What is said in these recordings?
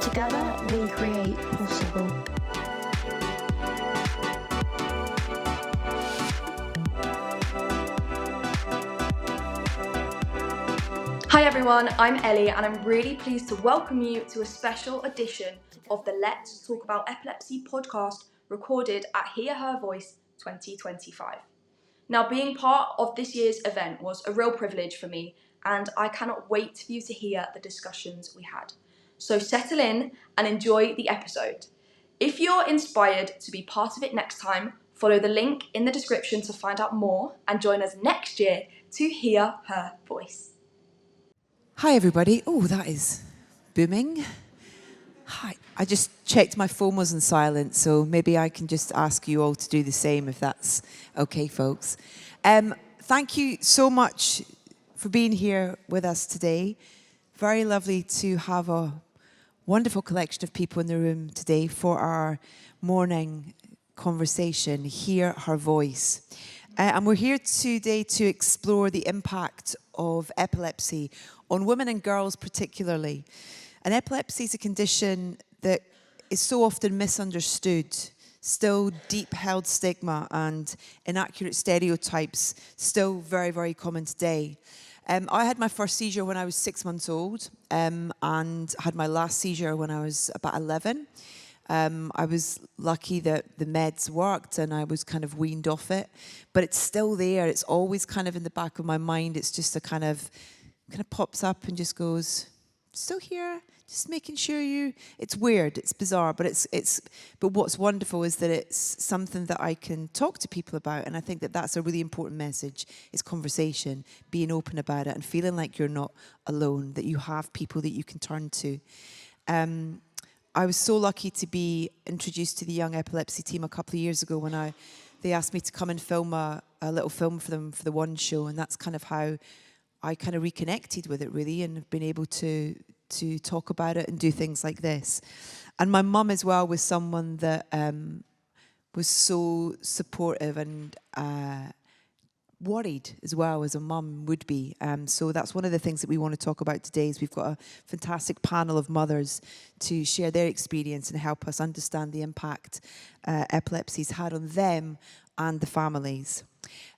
Together, we create possible. Hi everyone, I'm Ellie and I'm really pleased to welcome you to a special edition of the Let's Talk About Epilepsy podcast recorded at Hear Her Voice 2025. Now, being part of this year's event was a real privilege for me and I cannot wait for you to hear the discussions we had. So settle in and enjoy the episode. If you're inspired to be part of it next time, follow the link in the description to find out more and join us next year to Hear Her Voice. Hi everybody. Oh, that is booming. Hi. I just checked my phone was on silent, so maybe I can just ask you all to do the same if that's okay, folks. Thank you so much for being here with us today. Very lovely to have a wonderful collection of people in the room today for our morning conversation, Hear Her Voice. And we're here today to explore the impact of epilepsy on women and girls particularly. And epilepsy is a condition that is so often misunderstood, still deep held stigma and inaccurate stereotypes, still very, very common today. I had my first seizure when I was 6 months old and had my last seizure when I was about 11. I was lucky that the meds worked and I was kind of weaned off it, but it's still there. It's always kind of in the back of my mind. It's just a kind of pops up and just goes, still here, just making sure you, it's weird, it's bizarre, but but what's wonderful is that it's something that I can talk to people about, and I think that that's a really important message, is conversation, being open about it and feeling like you're not alone, that you have people that you can turn to. I was so lucky to be introduced to the Young Epilepsy team a couple of years ago when they asked me to come and film a little film for them for the One show, and that's kind of how I kind of reconnected with it really, and have been able to talk about it and do things like this. And my mum as well was someone that was so supportive and worried as well as a mum would be. So that's one of the things that we want to talk about today is we've got a fantastic panel of mothers to share their experience and help us understand the impact epilepsy's had on them and the families.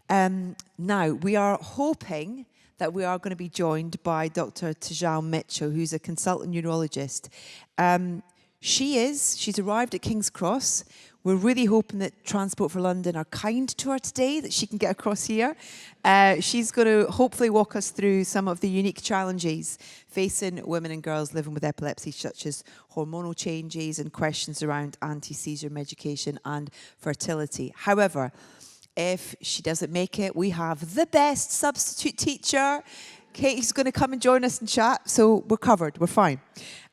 Now, we are hoping that we are going to be joined by Dr. Tejal Mitchell, who's a consultant neurologist. She's arrived at King's Cross. We're really hoping that Transport for London are kind to her today, that she can get across here. She's going to hopefully walk us through some of the unique challenges facing women and girls living with epilepsy, such as hormonal changes and questions around anti-seizure medication and fertility. However, if she doesn't make it, we have the best substitute teacher. Katie's going to come and join us and chat, so we're covered, we're fine.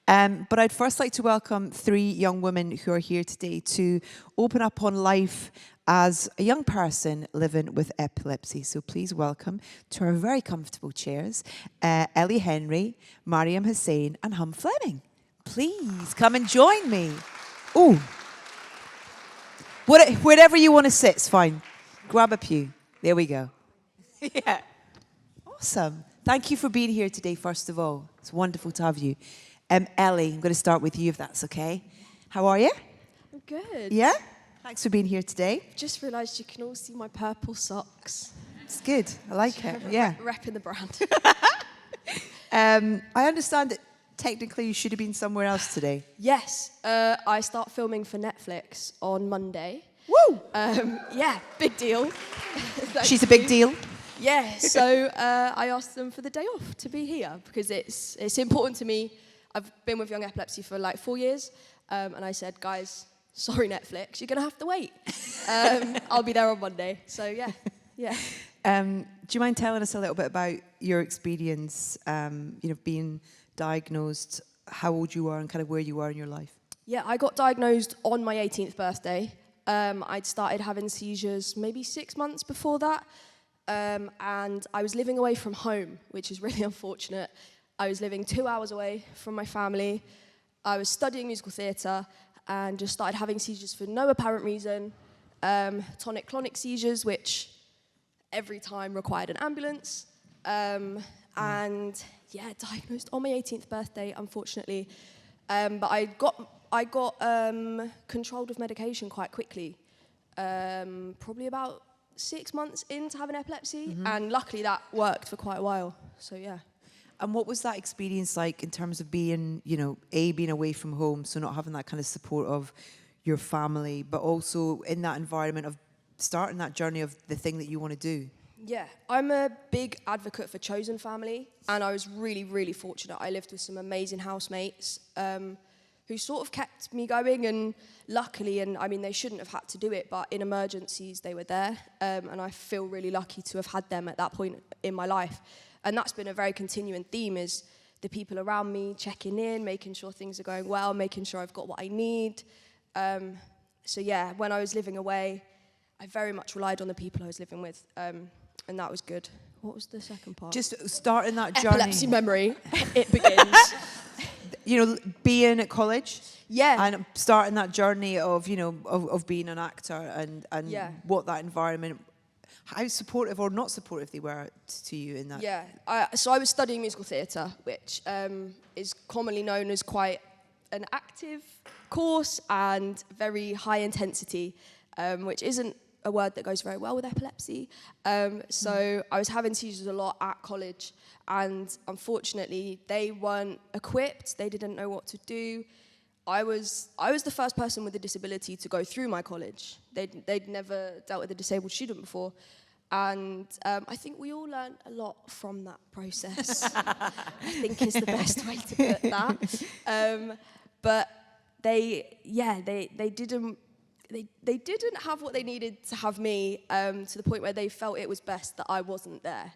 But I'd first like to welcome 3 young women who are here today to open up on life as a young person living with epilepsy. So please welcome to our very comfortable chairs, Ellie Henry, Mariam Hussain and Hum Fleming. Please come and join me. Oh, wherever you want to sit, it's fine. Grab a pew. There we go. Yeah. Awesome. Thank you for being here today, first of all. It's wonderful to have you. Ellie, I'm going to start with you, if that's okay. How are you? I'm good. Yeah? Thanks for being here today. Just realised you can all see my purple socks. It's good. I like it. Yeah. Repping the brand. I understand that technically you should have been somewhere else today. Yes. I start filming for Netflix on Monday. Woo! Yeah, big deal. She's a big deal. Yeah, so I asked them for the day off to be here because it's important to me. I've been with Young Epilepsy for like 4 years, and I said, guys, sorry Netflix, you're going to have to wait. I'll be there on Monday, so yeah. Do you mind telling us a little bit about your experience, being diagnosed, how old you were and kind of where you were in your life? Yeah, I got diagnosed on my 18th birthday. I'd started having seizures maybe 6 months before that, and I was living away from home, which is really unfortunate. I was living 2 hours away from my family. I was studying musical theatre and just started having seizures for no apparent reason. Tonic-clonic seizures, which every time required an ambulance. And yeah, diagnosed on my 18th birthday, unfortunately. But I got controlled with medication quite quickly, probably about 6 months into having epilepsy, and luckily that worked for quite a while. So yeah. And what was that experience like in terms of being, being away from home, so not having that kind of support of your family, but also in that environment of starting that journey of the thing that you want to do? Yeah, I'm a big advocate for chosen family, and I was really, really fortunate. I lived with some amazing housemates who sort of kept me going, and luckily, and I mean, they shouldn't have had to do it, but in emergencies, they were there, and I feel really lucky to have had them at that point in my life. And that's been a very continuing theme, is the people around me checking in, making sure things are going well, making sure I've got what I need. So yeah, when I was living away, I very much relied on the people I was living with, and that was good. What was the second part? Just starting that journey. Epilepsy memory, it begins. Being at college. Yeah. And starting that journey of, of being an actor and yeah. what that environment, how supportive or not supportive they were to you in that. Yeah. So I was studying musical theatre, which is commonly known as quite an active course and very high intensity, which isn't a word that goes very well with epilepsy. So I was having seizures a lot at college, and unfortunately they weren't equipped. They didn't know what to do. I was the first person with a disability to go through my college. They'd never dealt with a disabled student before. And I think we all learned a lot from that process, I think is the best way to put that. But they didn't have what they needed to have me, to the point where they felt it was best that I wasn't there.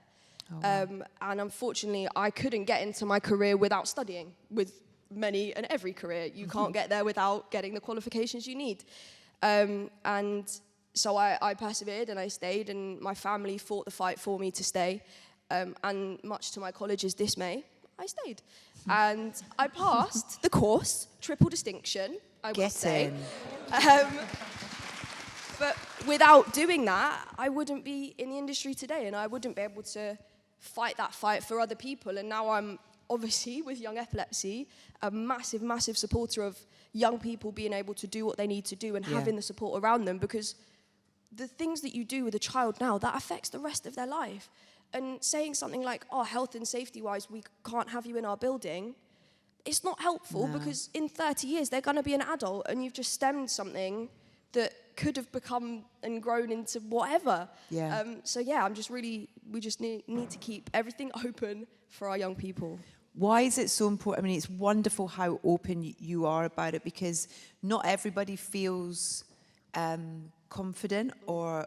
Oh, wow. And unfortunately, I couldn't get into my career without studying. With many and every career, you can't get there without getting the qualifications you need. And so I persevered and I stayed, and my family fought the fight for me to stay. And much to my college's dismay, I stayed. And I passed the course, triple distinction, I would say. But without doing that, I wouldn't be in the industry today, and I wouldn't be able to fight that fight for other people. And now I'm obviously, with Young Epilepsy, a massive, massive supporter of young people being able to do what they need to do and having the support around them, because the things that you do with a child now, that affects the rest of their life. And saying something like, health and safety-wise, we can't have you in our building, it's not helpful, because in 30 years, they're going to be an adult, and you've just stemmed something that could have become and grown into whatever. Yeah. We just need to keep everything open for our young people. Why is it so important? I mean, it's wonderful how open you are about it, because not everybody feels confident or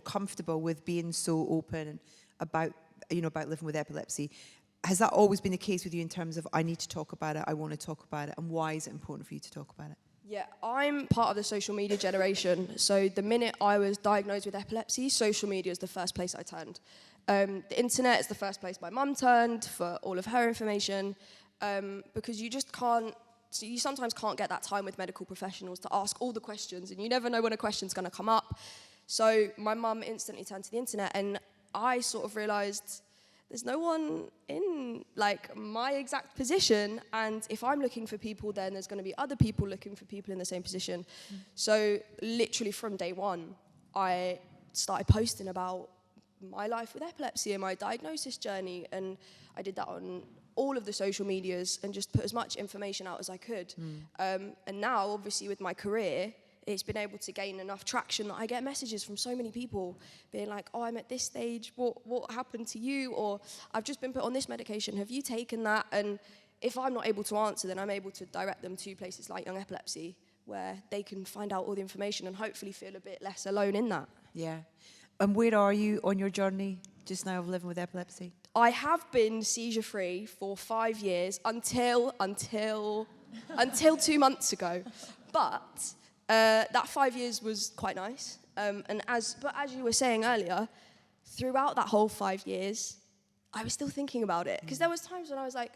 comfortable with being so open about living with epilepsy. Has that always been the case with you in terms of, I need to talk about it, I want to talk about it, and why is it important for you to talk about it? Yeah, I'm part of the social media generation. So the minute I was diagnosed with epilepsy, social media is the first place I turned. The internet is the first place my mum turned for all of her information, because you sometimes can't get that time with medical professionals to ask all the questions, and you never know when a question's going to come up. So my mum instantly turned to the internet, and I sort of realised there's no one in my exact position, and if I'm looking for people, then there's going to be other people looking for people in the same position. So literally from day one, I started posting about my life with epilepsy and my diagnosis journey, and I did that on all of the social medias and just put as much information out as I could. And now, obviously, with my career, it's been able to gain enough traction that I get messages from so many people being like, I'm at this stage, what happened to you? Or I've just been put on this medication, have you taken that? And if I'm not able to answer, then I'm able to direct them to places like Young Epilepsy, where they can find out all the information and hopefully feel a bit less alone in that. Yeah. And where are you on your journey just now of living with epilepsy? I have been seizure-free for 5 years until 2 months ago. But that 5 years was quite nice. But as you were saying earlier, throughout that whole 5 years, I was still thinking about it. Because there was times when I was like,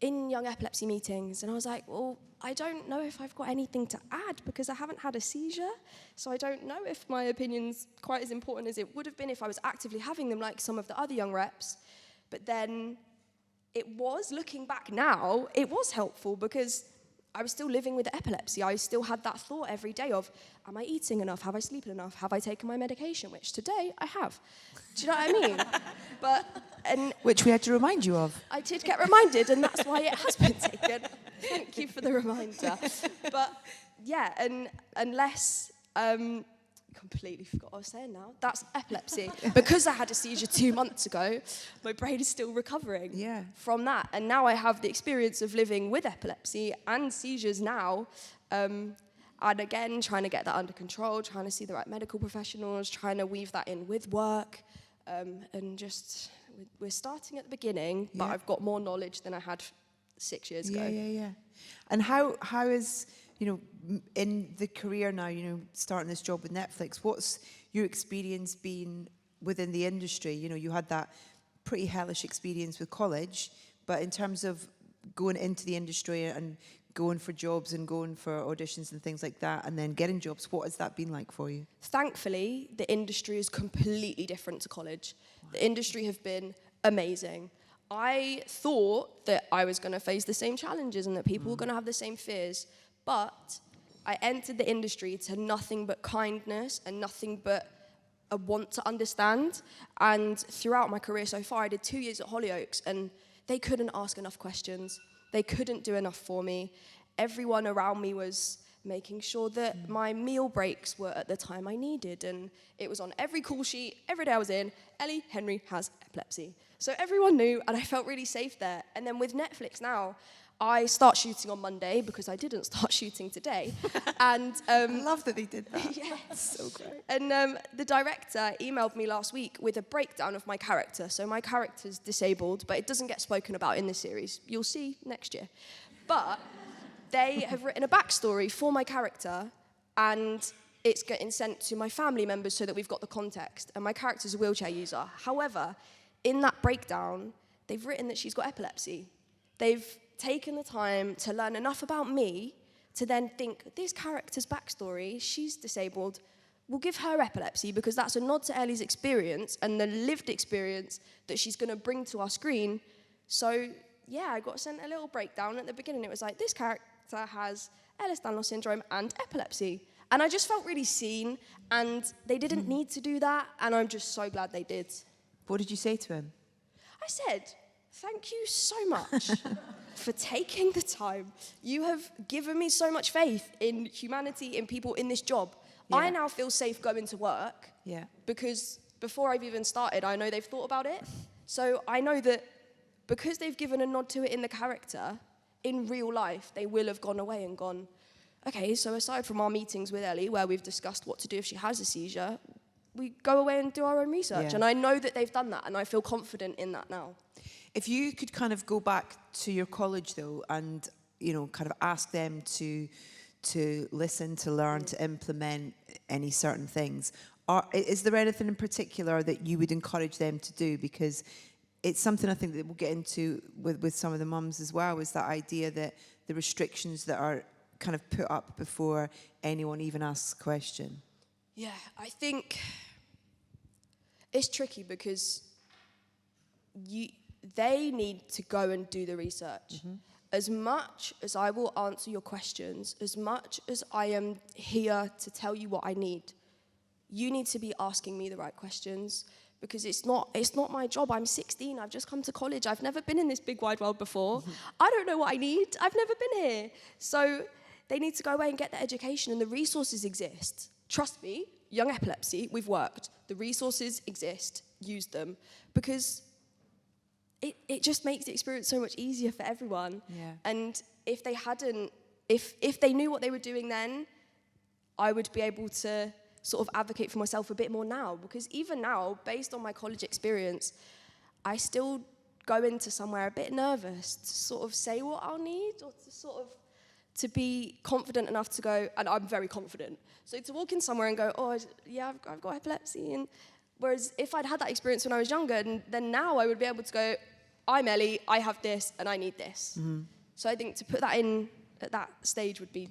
in Young Epilepsy meetings, and I was like, well, I don't know if I've got anything to add because I haven't had a seizure, so I don't know if my opinion's quite as important as it would have been if I was actively having them like some of the other young reps. But then it was, looking back now, it was helpful because I was still living with epilepsy. I still had that thought every day of, am I eating enough? Have I sleeping enough? Have I taken my medication? Which today I have. Do you know what I mean? Which we had to remind you of. I did get reminded, and that's why it has been taken. Thank you for the reminder. But yeah, and unless, completely forgot what I was saying now. That's epilepsy. Because I had a seizure 2 months ago, my brain is still recovering from that. And now I have the experience of living with epilepsy and seizures now. And again, trying to get that under control, trying to see the right medical professionals, trying to weave that in with work. And just, we're starting at the beginning, but I've got more knowledge than I had 6 years ago. Yeah. And how is, in the career now, starting this job with Netflix, what's your experience been within the industry? You had that pretty hellish experience with college, but in terms of going into the industry and going for jobs and going for auditions and things like that, and then getting jobs, what has that been like for you? Thankfully, the industry is completely different to college. The industry have been amazing. I thought that I was going to face the same challenges and that people were going to have the same fears, but I entered the industry to nothing but kindness and nothing but a want to understand. And throughout my career so far, I did 2 years at Hollyoaks, and they couldn't ask enough questions. They couldn't do enough for me. Everyone around me was making sure that my meal breaks were at the time I needed. And it was on every call sheet, every day I was in, Ellie Henry has epilepsy. So everyone knew, and I felt really safe there. And then with Netflix now, I start shooting on Monday because I didn't start shooting today. And I love that they did that. Yeah, so great. And the director emailed me last week with a breakdown of my character. So my character's disabled, but it doesn't get spoken about in this series. You'll see next year. But they have written a backstory for my character, and it's getting sent to my family members so that we've got the context. And my character's a wheelchair user. However, in that breakdown, they've written that she's got epilepsy. They've taken the time to learn enough about me to then think, this character's backstory, she's disabled, we'll give her epilepsy because that's a nod to Ellie's experience and the lived experience that she's going to bring to our screen. So, yeah, I got sent a little breakdown at the beginning. It was like, this character has Ehlers-Danlos syndrome and epilepsy. And I just felt really seen, and they didn't need to do that, and I'm just so glad they did. What did you say to him? I said, thank you so much for taking the time. You have given me so much faith in humanity, in people, in this job. Yeah. I now feel safe going to work because before I've even started, I know they've thought about it. So I know that because they've given a nod to it in the character, in real life, they will have gone away and gone, okay, so aside from our meetings with Ellie, where we've discussed what to do if she has a seizure, we go away and do our own research. Yeah. And I know that they've done that, and I feel confident in that now. If you could kind of go back to your college, though, and, kind of ask them to listen, to learn, to implement any certain things, is there anything in particular that you would encourage them to do? Because it's something I think that we'll get into with some of the mums as well, is that idea that the restrictions that are kind of put up before anyone even asks a question. Yeah, I think it's tricky because they need to go and do the research. Mm-hmm. As much as I will answer your questions, as much as I am here to tell you what I need, you need to be asking me the right questions, because it's not my job. I'm 16, I've just come to college, I've never been in this big wide world before. Mm-hmm. I don't know what I need, I've never been here. So they need to go away and get the education, and the resources exist. Trust me, young epilepsy, we've worked. The resources exist, use them, because it just makes the experience so much easier for everyone. Yeah. And if they hadn't, if they knew what they were doing then, I would be able to sort of advocate for myself a bit more now, because even now, based on my college experience, I still go into somewhere a bit nervous to sort of say what I'll need, or to sort of to be confident enough to go, and I'm very confident. So to walk in somewhere and go, oh, yeah, I've got epilepsy. And whereas if I'd had that experience when I was younger, then now I would be able to go, I'm Ellie, I have this, and I need this. Mm-hmm. So I think to put that in at that stage would be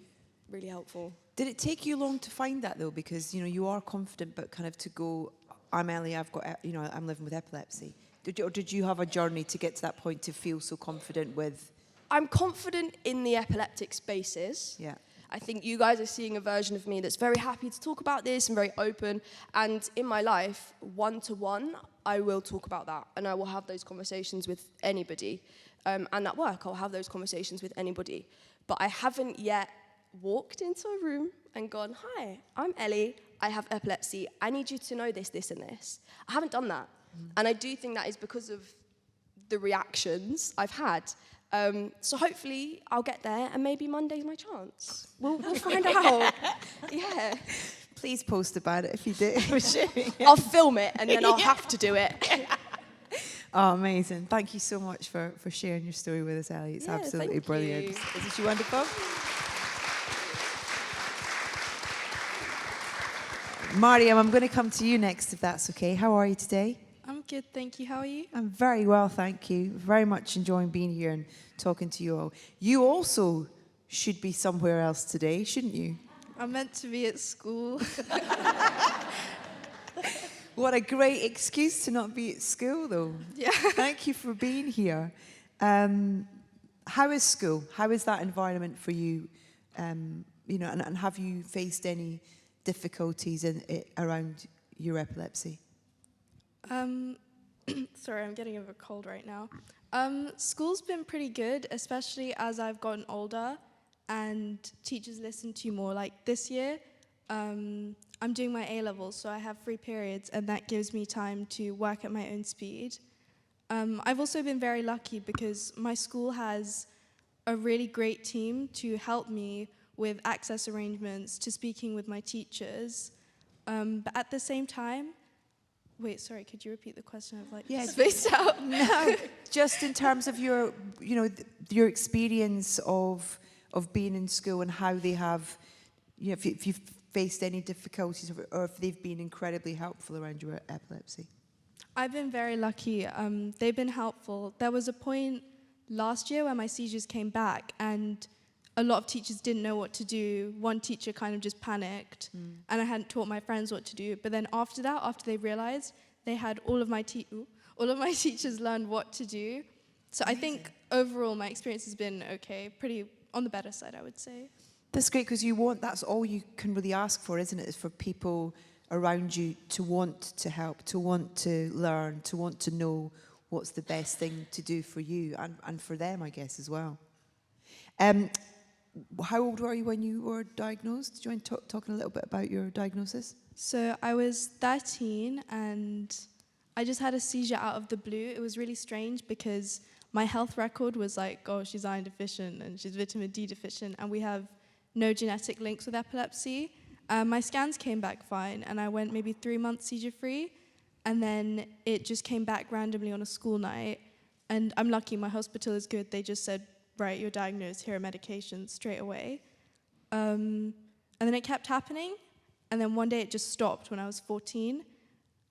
really helpful. Did it take you long to find that, though? Because, you are confident, but kind of to go, I'm Ellie, I've got, I'm living with epilepsy. Did you have a journey to get to that point to feel so confident with? I'm confident in the epileptic spaces. Yeah. I think you guys are seeing a version of me that's very happy to talk about this and very open. And in my life, one-to-one, I will talk about that. And I will have those conversations with anybody. And at work, I'll have those conversations with anybody. But I haven't yet walked into a room and gone, hi, I'm Ellie, I have epilepsy, I need you to know this, this, and this. I haven't done that. And I do think that is because of the reactions I've had. So hopefully I'll get there, and maybe Monday's my chance. We'll find out. Yeah. Please post about it if you do. I'll film it, and then I'll have to do it. Oh, amazing. Thank you so much for sharing your story with us, Ellie. It's absolutely thank brilliant. you. Isn't she wonderful? Mariam, I'm going to come to you next, if that's okay. How are you today? I'm good, thank you. How are you? I'm very well, thank you. Very much enjoying being here and talking to you all. You also should be somewhere else today, shouldn't you? I'm meant to be at school. What a great excuse to not be at school, though. Yeah. Thank you for being here. How is school? How is that environment for you? And have you faced any difficulties around your epilepsy? Sorry, I'm getting over a cold right now. School's been pretty good, especially as I've gotten older and teachers listen to you more. Like this year, I'm doing my A-levels, so I have 3 periods, and that gives me time to work at my own speed. I've also been very lucky because my school has a really great team to help me with access arrangements, to speaking with my teachers. But at the same time, wait, sorry, could you repeat the question? I've spaced out. No, just in terms of your experience of being in school and how they have, if you've faced any difficulties or if they've been incredibly helpful around your epilepsy. I've been very lucky. They've been helpful. There was a point last year where my seizures came back and a lot of teachers didn't know what to do. One teacher kind of just panicked and I hadn't taught my friends what to do. But then after that, after they realized, they had all of my teachers learned what to do. So I think overall my experience has been okay, pretty on the better side, I would say. That's great because that's all you can really ask for, isn't it? Is for people around you to want to help, to want to learn, to want to know what's the best thing to do for you and for them, I guess, as well. How old were you when you were diagnosed? Do you mind talking a little bit about your diagnosis? So I was 13 and I just had a seizure out of the blue. It was really strange because my health record was like, oh, she's iron deficient and she's vitamin D deficient, and we have no genetic links with epilepsy. My scans came back fine, and I went maybe 3 months seizure-free, and then it just came back randomly on a school night. And I'm lucky, my hospital is good. They just said, right, you're diagnosed, here are medications straight away. And then it kept happening, and then one day it just stopped when I was 14,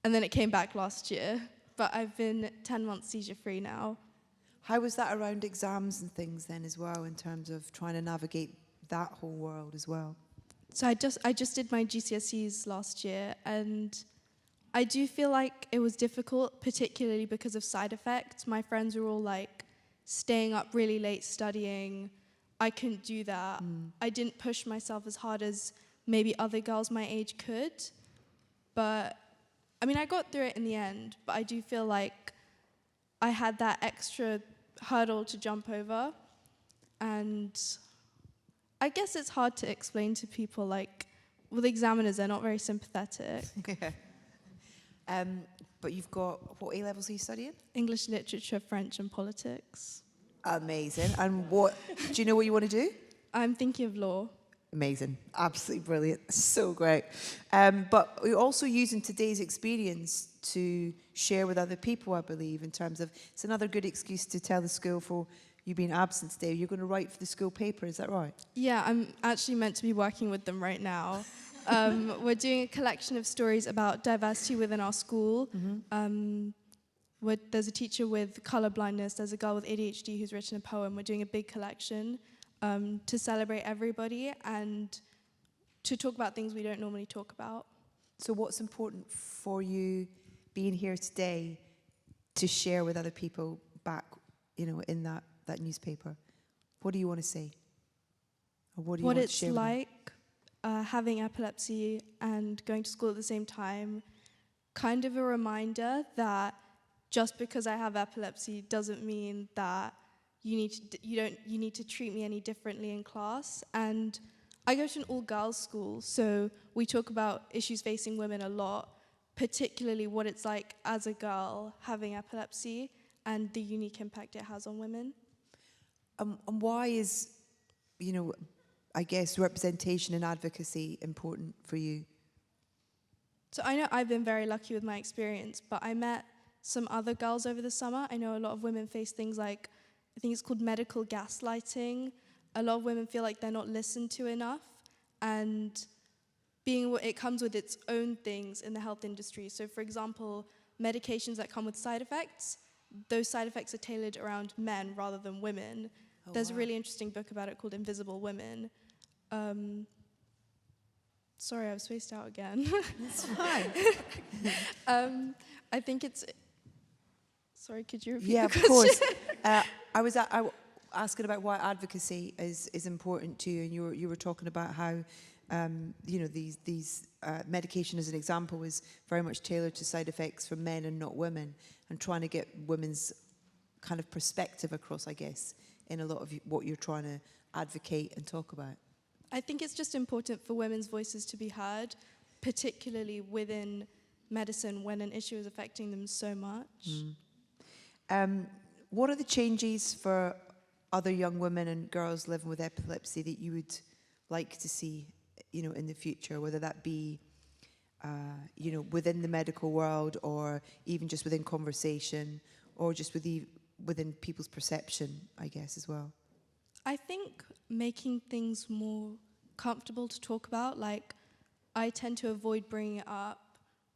and then it came back last year. But I've been 10 months seizure-free now. How was that around exams and things then as well, in terms of trying to navigate that whole world as well? So I just did my GCSEs last year, and I do feel like it was difficult, particularly because of side effects. My friends were all like staying up really late studying. I couldn't do that. I didn't push myself as hard as maybe other girls my age could. But I mean, I got through it in the end, but I do feel like I had that extra hurdle to jump over. And I guess it's hard to explain to people, like, with examiners, they're not very sympathetic. But you've got, what A-levels are you studying? English literature, French, and politics. Amazing. And do you know what you want to do? I'm thinking of law. Amazing. Absolutely brilliant. So great. But we're also using today's experience to share with other people, I believe, in terms of, it's another good excuse to tell the school for you being absent today. You're going to write for the school paper, is that right? Yeah, I'm actually meant to be working with them right now. We're doing a collection of stories about diversity within our school. There's a teacher with colour blindness, there's a girl with ADHD who's written a poem. We're doing a big collection to celebrate everybody and to talk about things we don't normally talk about. So what's important for you being here today to share with other people back, in that newspaper? What do you want to say? Or what do you What want it's to share with them? like having epilepsy and going to school at the same time, kind of a reminder that just because I have epilepsy doesn't mean that you need to treat me any differently in class. And I go to an all-girls school, so we talk about issues facing women a lot, particularly what it's like as a girl having epilepsy and the unique impact it has on women. And why is, I guess, representation and advocacy important for you? So I know I've been very lucky with my experience, but I met some other girls over the summer. I know a lot of women face things like, I think it's called medical gaslighting. A lot of women feel like they're not listened to enough, and it comes with its own things in the health industry. So for example, medications that come with side effects, those side effects are tailored around men rather than women. Oh, There's wow. a really interesting book about it called Invisible Women. Sorry, I was spaced out again. That's fine. I think it's... Sorry, could you repeat Yeah, the of course. question? I was asking about why advocacy is important to you, and you were talking about how these medication, as an example, is very much tailored to side effects for men and not women, and trying to get women's kind of perspective across, I guess, in a lot of what you're trying to advocate and talk about. I think it's just important for women's voices to be heard, particularly within medicine when an issue is affecting them so much. What are the changes for other young women and girls living with epilepsy that you would like to see, in the future, whether that be, within the medical world, or even just within conversation, or just within people's perception, I guess, as well? I think making things more comfortable to talk about, like I tend to avoid bringing it up.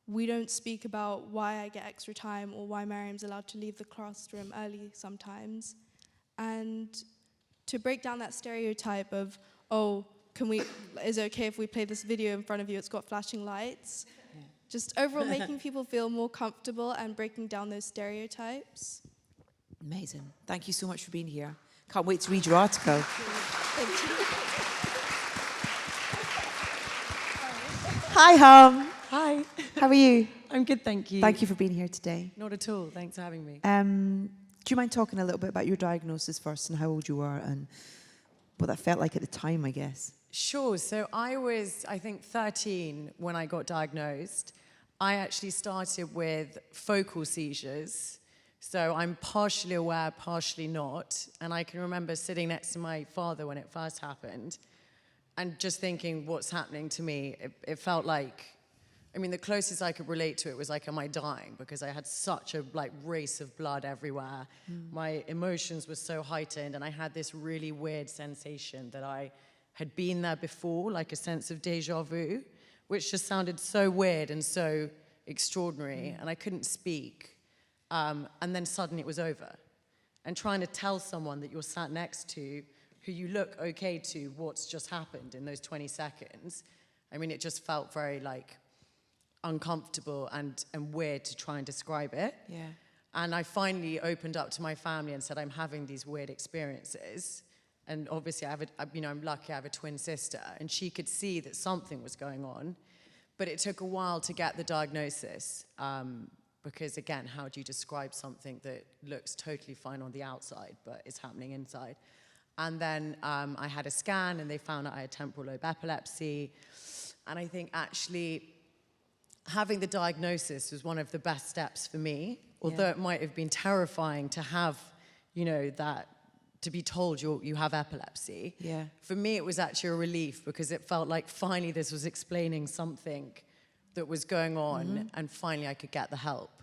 We don't speak about why I get extra time or why Maryam's allowed to leave the classroom early sometimes. And to break down that stereotype of, is it okay if we play this video in front of you, it's got flashing lights? Yeah. Just overall making people feel more comfortable and breaking down those stereotypes. Amazing. Thank you so much for being here. Can't wait to read your article. Thank you. Hi, Hum. Hi. How are you? I'm good, thank you. Thank you for being here today. Not at all. Thanks for having me. Do you mind talking a little bit about your diagnosis first, and how old you were, and what that felt like at the time, I guess? Sure. So I was, I think, 13 when I got diagnosed. I actually started with focal seizures. So I'm partially aware, partially not. And I can remember sitting next to my father when it first happened and just thinking, what's happening to me? It felt like, the closest I could relate to it was like, am I dying? Because I had such a race of blood everywhere. My emotions were so heightened, and I had this really weird sensation that I had been there before, like a sense of deja vu, which just sounded so weird and so extraordinary, and I couldn't speak. And then suddenly it was over. And trying to tell someone that you're sat next to, who you look okay to, what's just happened in those 20 seconds, it just felt very uncomfortable and weird to try and describe it. Yeah. And I finally opened up to my family and said, I'm having these weird experiences. And obviously, I'm lucky I have a twin sister, and she could see that something was going on. But it took a while to get the diagnosis, because again, how do you describe something that looks totally fine on the outside, but is happening inside? And then I had a scan, and they found out I had temporal lobe epilepsy. And I think actually having the diagnosis was one of the best steps for me, although it might have been terrifying to have, that, to be told you have epilepsy. Yeah. For me, it was actually a relief, because it felt like finally this was explaining something that was going on, and finally I could get the help.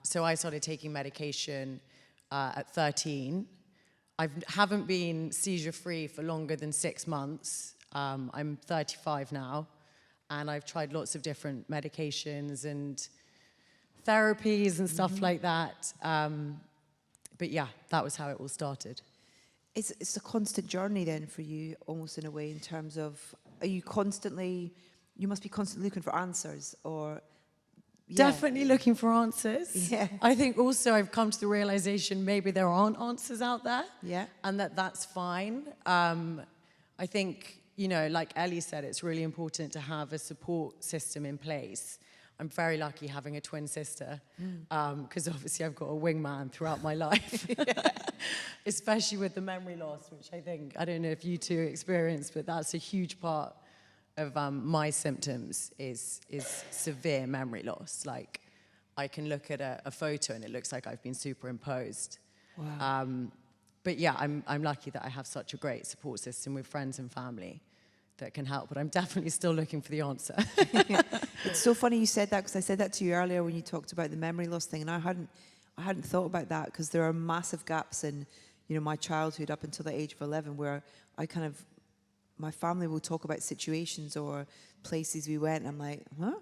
So I started taking medication at 13. I haven't been seizure-free for longer than 6 months. I'm 35 now, and I've tried lots of different medications and therapies and stuff like that. But yeah, that was how it all started. It's a constant journey then for you, almost in a way, in terms of, you must be constantly looking for answers, or definitely looking for answers. Yeah. I think also I've come to the realization maybe there aren't answers out there. Yeah. And that's fine. I think, like Ellie said, it's really important to have a support system in place. I'm very lucky having a twin sister, because obviously I've got a wingman throughout my life, especially with the memory loss, which I don't know if you two experienced, but that's a huge part of my symptoms is severe memory loss. Like, I can look at a photo and it looks like I've been superimposed. Wow. But yeah, I'm lucky that I have such a great support system with friends and family that can help, but I'm definitely still looking for the answer. It's so funny you said that, because I said that to you earlier when you talked about the memory loss thing, and I hadn't thought about that, because there are massive gaps in, my childhood up until the age of 11, where my family will talk about situations or places we went, and I'm like, huh?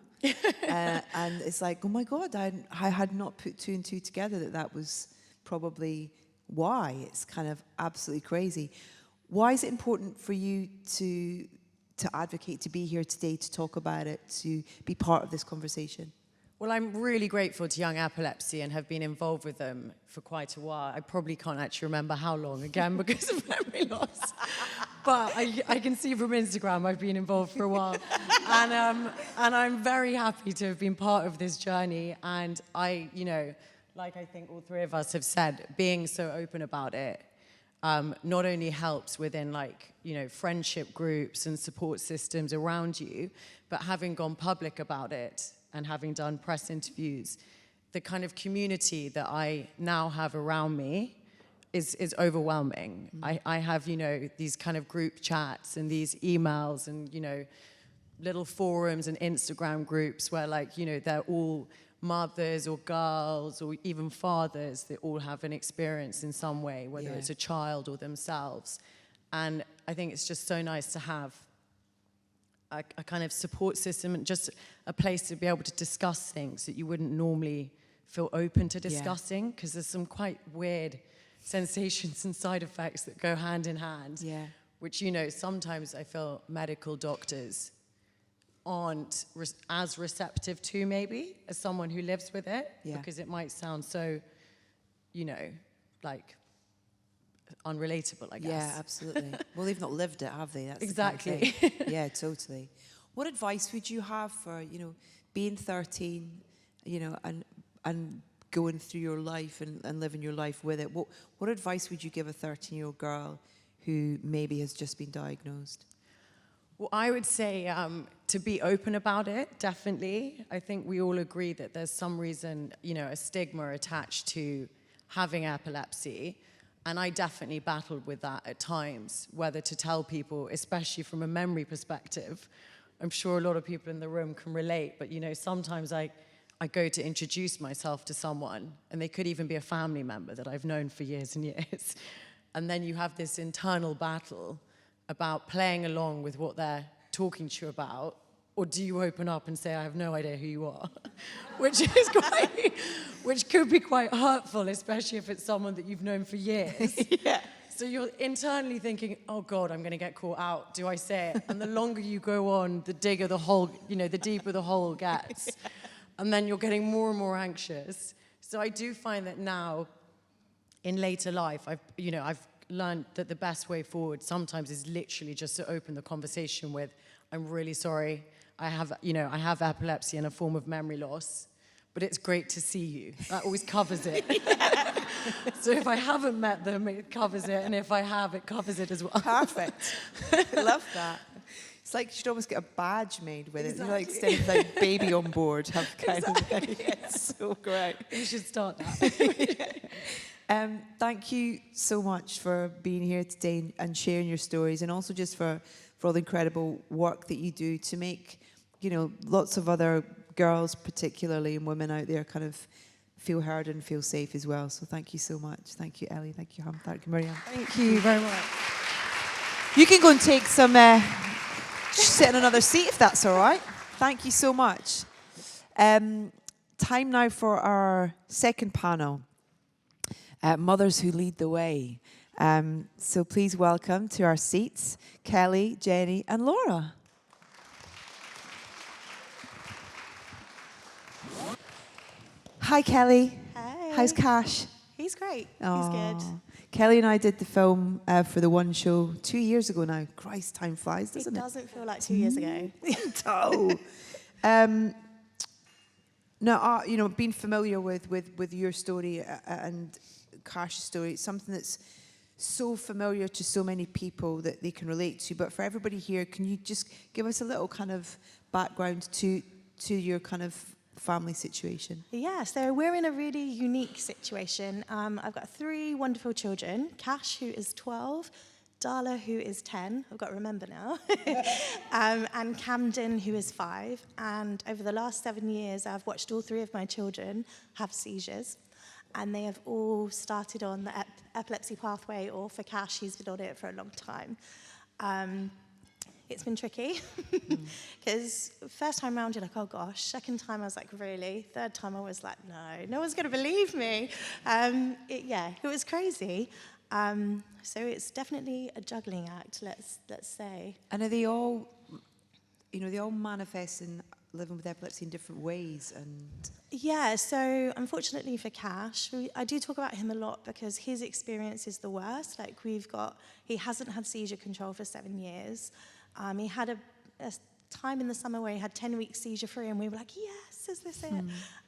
And it's like, oh my God, I had not put two and two together that was probably why. It's kind of absolutely crazy. Why is it important for you to advocate, to be here today, to talk about it, to be part of this conversation? Well, I'm really grateful to Young Epilepsy and have been involved with them for quite a while. I probably can't actually remember how long, again, because of memory loss. But I can see from Instagram I've been involved for a while. And I'm very happy to have been part of this journey. And like I think all three of us have said, being so open about it not only helps within friendship groups and support systems around you, but having gone public about it and having done press interviews, the kind of community that I now have around me is overwhelming. I have, these kind of group chats and these emails and, little forums and Instagram groups where they're all mothers or girls or even fathers that all have an experience in some way, whether it's a child or themselves. And I think it's just so nice to have a kind of support system and just a place to be able to discuss things that you wouldn't normally feel open to discussing, because there's some quite weird sensations and side effects that go hand in hand, which, sometimes I feel medical doctors aren't as receptive to, maybe, as someone who lives with it, because it might sound so, unrelatable, I guess. Yeah, absolutely. Well, they've not lived it, have they? That's exactly. The kind of thing. Yeah, totally. What advice would you have for, being 13, and going through your life and living your life with it? What advice would you give a 13-year-old girl who maybe has just been diagnosed? Well, I would say to be open about it, definitely. I think we all agree that there's some reason, a stigma attached to having epilepsy. And I definitely battled with that at times, whether to tell people, especially from a memory perspective. I'm sure a lot of people in the room can relate, but sometimes I go to introduce myself to someone, and they could even be a family member that I've known for years and years. And then you have this internal battle about playing along with what they're talking to you about, or do you open up and say, I have no idea who you are? Which could be quite hurtful, especially if it's someone that you've known for years. So you're internally thinking, oh God, I'm gonna get caught out. Do I say it? And the longer you go on, the digger the hole, the deeper the hole gets. And then you're getting more and more anxious. So I do find that now, in later life, I've learned that the best way forward sometimes is literally just to open the conversation with, I'm really sorry, I have epilepsy and a form of memory loss, but it's great to see you. That always covers it. So if I haven't met them, it covers it, and if I have, it covers it as well. Perfect. I love that. It's like you should almost get a badge made with it. Like, instead of baby on board, have kind of it's so great. You should start that. Thank you so much for being here today and sharing your stories, and also just for all the incredible work that you do to make, lots of other girls, particularly, and women out there kind of feel heard and feel safe as well. So thank you so much. Thank you, Ellie. Thank you, Hum. Thank you, Maryam. Thank you very much. You can go and take some, sit in another seat if that's all right. Thank you so much. Time now for our second panel. Mothers who lead the way. So please welcome to our seats, Kelly, Jenny, and Laura. Hi, Kelly. Hey. How's Cash? He's great. He's Aw. good. Kelly and I did the film for the One Show 2 years ago now. Christ, time flies, doesn't it? It doesn't feel like 2 years ago. No, being familiar with your story and Cash's story, it's something that's so familiar to so many people that they can relate to. But for everybody here, can you just give us a little kind of background to your kind of family situation? Yeah, so we're in a really unique situation. I've got 3 wonderful children. Cash, who is 12, Darla, who is 10, I've got to remember now, and Camden, who is 5. And over the last 7 years, I've watched all 3 of my children have seizures. And they have all started on the epilepsy pathway, or for Cash, he's been on it for a long time. It's been tricky, because first time round, you're like, oh gosh. Second time, I was like, really? Third time, I was like, no one's going to believe me. It was crazy. So it's definitely a juggling act, let's say. And are they all, they all manifest in living with epilepsy in different ways? And Yeah, so unfortunately for Cash, I do talk about him a lot because his experience is the worst. Like he hasn't had seizure control for 7 years. He had a time in the summer where he had 10 weeks seizure-free, and we were like, yes, is this it?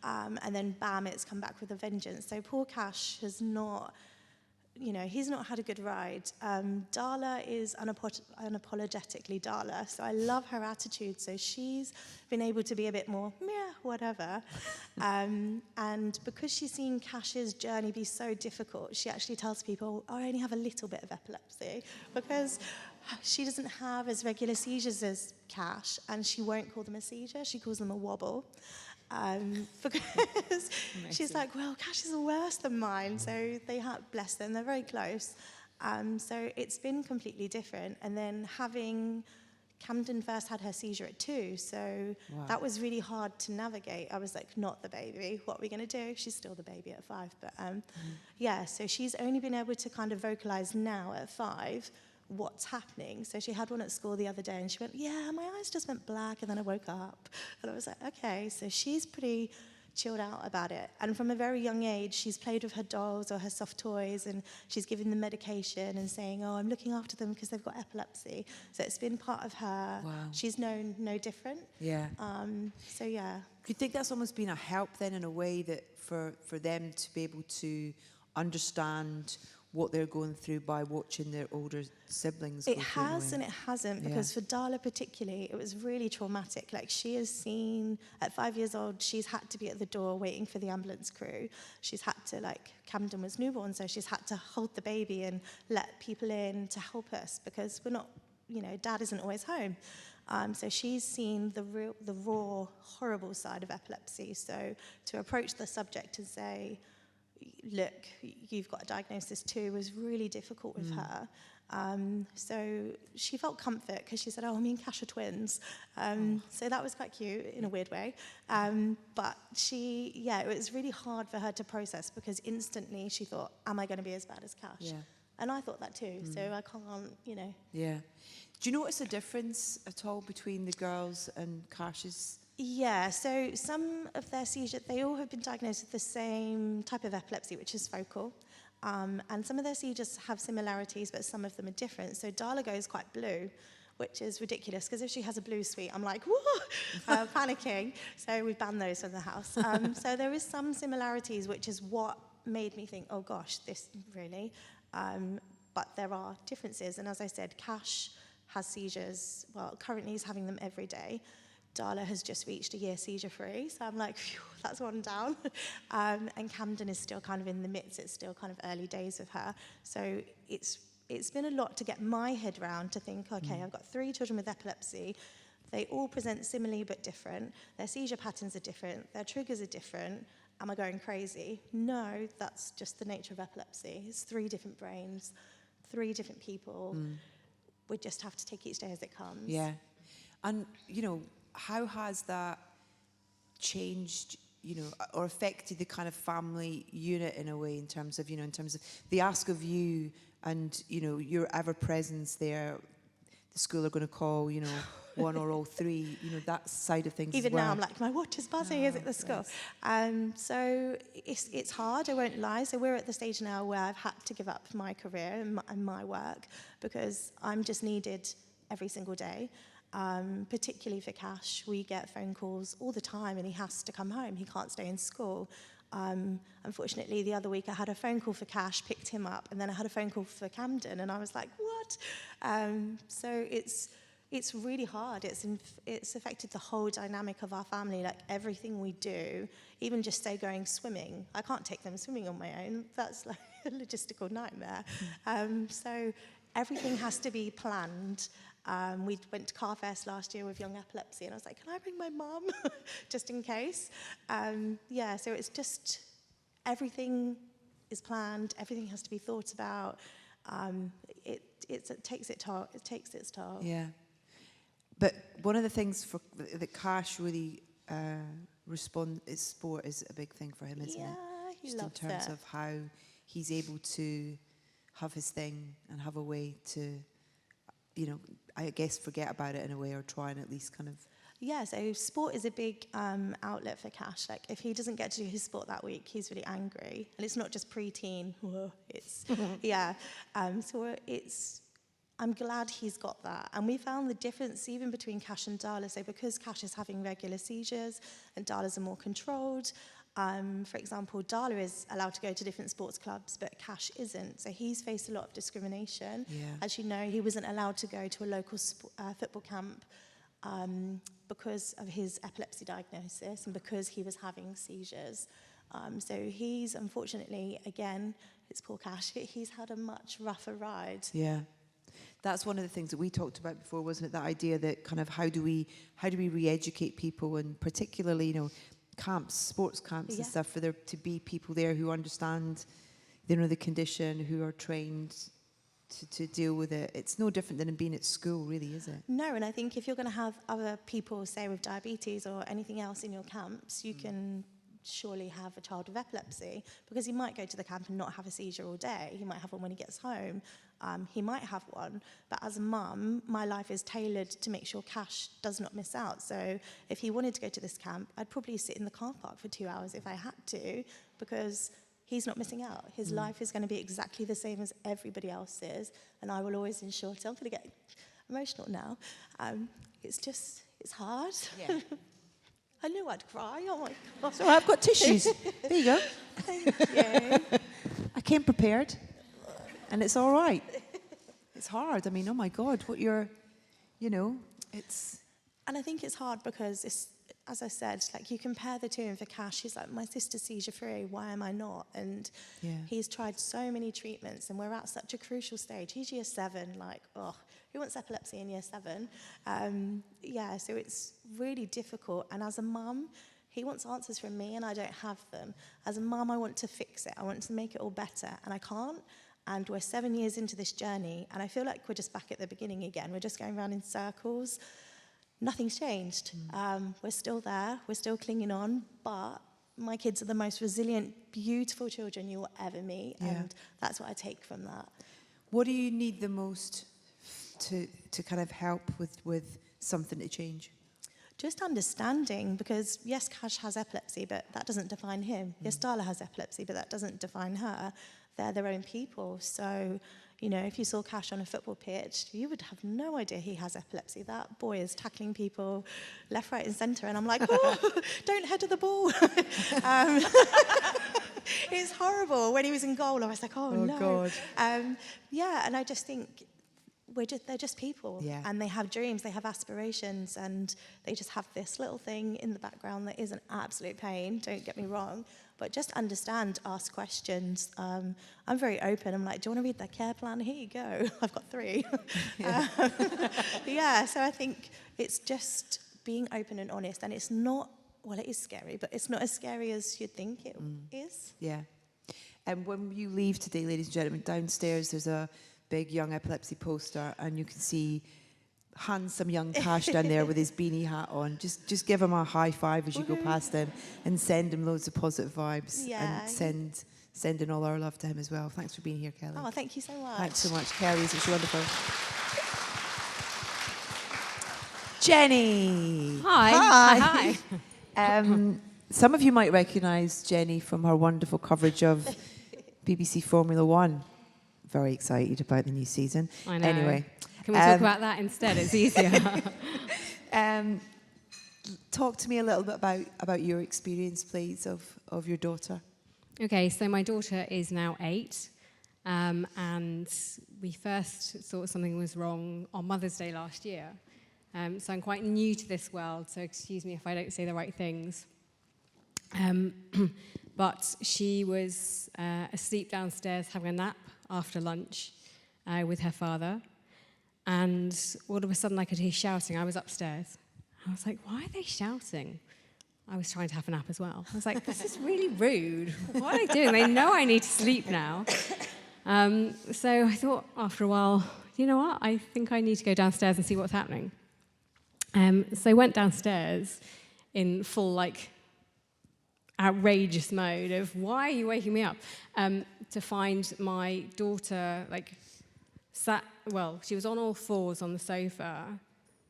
And then bam, it's come back with a vengeance. So poor Cash has not, he's not had a good ride. Darla is unapologetically Darla, so I love her attitude. So she's been able to be a bit more, whatever. And because she's seen Cash's journey be so difficult, she actually tells people, I only have a little bit of epilepsy, because she doesn't have as regular seizures as Cash, and she won't call them a seizure, she calls them a wobble. Because she's like, well, Cash is worse than mine, so they have, bless them, they're very close. So it's been completely different. And then Camden first had her seizure at 2, so that was really hard to navigate. I was like, not the baby, what are we going to do? She's still the baby at 5, but so she's only been able to kind of vocalize now at 5 what's happening. So she had one at school the other day, and she went, yeah, my eyes just went black, and then I woke up. And I was like, okay. So she's pretty chilled out about it. And from a very young age, she's played with her dolls or her soft toys, and she's giving them medication and saying, oh, I'm looking after them because they've got epilepsy. So it's been part of her. Wow. She's known no different. Yeah. So yeah. Do you think that's almost been a help then, in a way, that for them to be able to understand what they're going through by watching their older siblings go It through has and it hasn't, because for Darla particularly, it was really traumatic. Like, she has seen, at 5 years old, she's had to be at the door waiting for the ambulance crew. She's had to, Camden was newborn, so she's had to hold the baby and let people in to help us, because we're not, Dad isn't always home. So she's seen the raw, horrible side of epilepsy. So to approach the subject and say, look, you've got a diagnosis too, was really difficult with her. So she felt comfort, because she said, oh, me and Cash are twins. So that was quite cute in a weird way. But it was really hard for her to process, because instantly she thought, am I going to be as bad as Cash? Yeah. And I thought that too, so I can't, Yeah. Do you notice a difference at all between the girls and Cash's? Yeah, so some of their seizures, they all have been diagnosed with the same type of epilepsy, which is focal. And some of their seizures have similarities, but some of them are different. So Darla goes quite blue, which is ridiculous, because if she has a blue suite, I'm like, whoa, panicking. So we banned those from the house. So there is some similarities, which is what made me think, oh gosh, this really. But there are differences. And as I said, Cash has seizures. Well, currently he's having them every day. Darla has just reached a year seizure-free, so I'm like, phew, that's one down. And Camden is still kind of in the midst. It's still kind of early days with her. So it's been a lot to get my head around, to think, okay, I've got 3 children with epilepsy. They all present similarly but different. Their seizure patterns are different. Their triggers are different. Am I going crazy? No, that's just the nature of epilepsy. It's 3 different brains, 3 different people. We just have to take each day as it comes. Yeah. And, how has that changed, or affected the kind of family unit in a way, in terms of the ask of you and, your ever presence there? The school are going to call, one or all three, that side of things Even as well. now, I'm like, my watch is buzzing, is it the school? So it's hard, I won't lie. So we're at the stage now where I've had to give up my career and my work because I'm just needed every single day. Particularly for Cash, we get phone calls all the time and he has to come home. He can't stay in school. Unfortunately, the other week I had a phone call for Cash, picked him up, and then I had a phone call for Camden, and I was like, what? So it's really hard. It's affected the whole dynamic of our family, like everything we do, even just say going swimming. I can't take them swimming on my own. That's like a logistical nightmare. So everything has to be planned. We went to Carfest last year with Young Epilepsy, and I was like, can I bring my mum, just in case? So it's just, everything is planned, everything has to be thought about. It takes its toll. Yeah. But one of the things that Cash really is sport is a big thing for him, isn't it? Yeah, he Just loves in terms it. of how he's able to have his thing and have a way to, I guess forget about it in a way, or try and at least kind of. Yeah, so sport is a big outlet for Cash. Like, if he doesn't get to do his sport that week, he's really angry. And it's not just pre-teen. It's, yeah. I'm glad he's got that. And we found the difference even between Cash and Darla. So because Cash is having regular seizures and Darla's are more controlled, for example, Darla is allowed to go to different sports clubs, but Cash isn't. So he's faced a lot of discrimination. Yeah. As you know, he wasn't allowed to go to a local football camp because of his epilepsy diagnosis and because he was having seizures. So he's, unfortunately, again, it's poor Cash, he's had a much rougher ride. Yeah. That's one of the things that we talked about before, wasn't it? That idea that kind of how do we re-educate people, and particularly, camps, sports camps and stuff, for there to be people there who understand, the condition, who are trained to deal with it. It's no different than being at school, really, is it? No, and I think if you're going to have other people, say, with diabetes or anything else in your camps, you can surely have a child with epilepsy, because he might go to the camp and not have a seizure all day. He might have one when he gets home. He might have one. But as a mum, my life is tailored to make sure Cash does not miss out. So if he wanted to go to this camp, I'd probably sit in the car park for 2 hours if I had to, because he's not missing out. His life is going to be exactly the same as everybody else's, and I will always ensure. So I'm going to get emotional now. It's hard. Yeah. I knew I'd cry. Oh my God. So I've got tissues. There you go. Thank you. I came prepared, and it's all right. It's hard. I mean, oh my God, it's. And I think it's hard because it's, as I said, like, you compare the two, and for Cash, he's like, my sister's seizure-free, why am I not? And he's tried so many treatments, and we're at such a crucial stage. He's year 7, like, who wants epilepsy in year 7? So it's really difficult. And as a mum, he wants answers from me, and I don't have them. As a mum, I want to fix it. I want to make it all better, and I can't. And we're 7 years into this journey, and I feel like we're just back at the beginning again. We're just going around in circles. Nothing's changed. We're still there. We're still clinging on. But my kids are the most resilient, beautiful children you will ever meet. Yeah. And that's what I take from that. What do you need the most to kind of help with something to change? Just understanding, because yes, Cash has epilepsy, but that doesn't define him. Yes, Darla has epilepsy, but that doesn't define her. They're their own people. So, if you saw Cash on a football pitch, you would have no idea he has epilepsy. That boy is tackling people left, right, and centre, and I'm like, don't head to the ball. It's horrible. When he was in goal, I was like, oh no. God. And I just think they're just people, and they have dreams, they have aspirations, and they just have this little thing in the background that is an absolute pain, don't get me wrong, but just understand, ask questions. I'm very open. I'm like, do you want to read their care plan? Here you go. I've got 3. So I think it's just being open and honest, and it's not, well, it is scary, but it's not as scary as you'd think it is. Yeah. And when you leave today, ladies and gentlemen, downstairs there's a big Young Epilepsy poster, and you can see handsome young Cash down there with his beanie hat on. Just give him a high five as you go past him, and send him loads of positive vibes, and send in all our love to him as well. Thanks for being here, Kelly. Oh, thank you so much. Thanks so much, Kelly. It's wonderful. Jenny. Hi. Some of you might recognise Jenny from her wonderful coverage of BBC Formula One. Very excited about the new season. I know. Anyway. Can we talk about that instead? It's easier. Talk to me a little bit about your experience, please, of your daughter. Okay, so my daughter is now 8, and we first thought something was wrong on Mother's Day last year. So I'm quite new to this world, so excuse me if I don't say the right things. But she was asleep downstairs having a nap after lunch with her father, and all of a sudden I could hear shouting. I was upstairs. I was like, why are they shouting? I was trying to have a nap as well. I was like, this is really rude. What are they doing? They know I need to sleep now. So I thought after a while, you know what? I think I need to go downstairs and see what's happening. So I went downstairs in full, outrageous mode of, why are you waking me up? To find my daughter, she was on all fours on the sofa.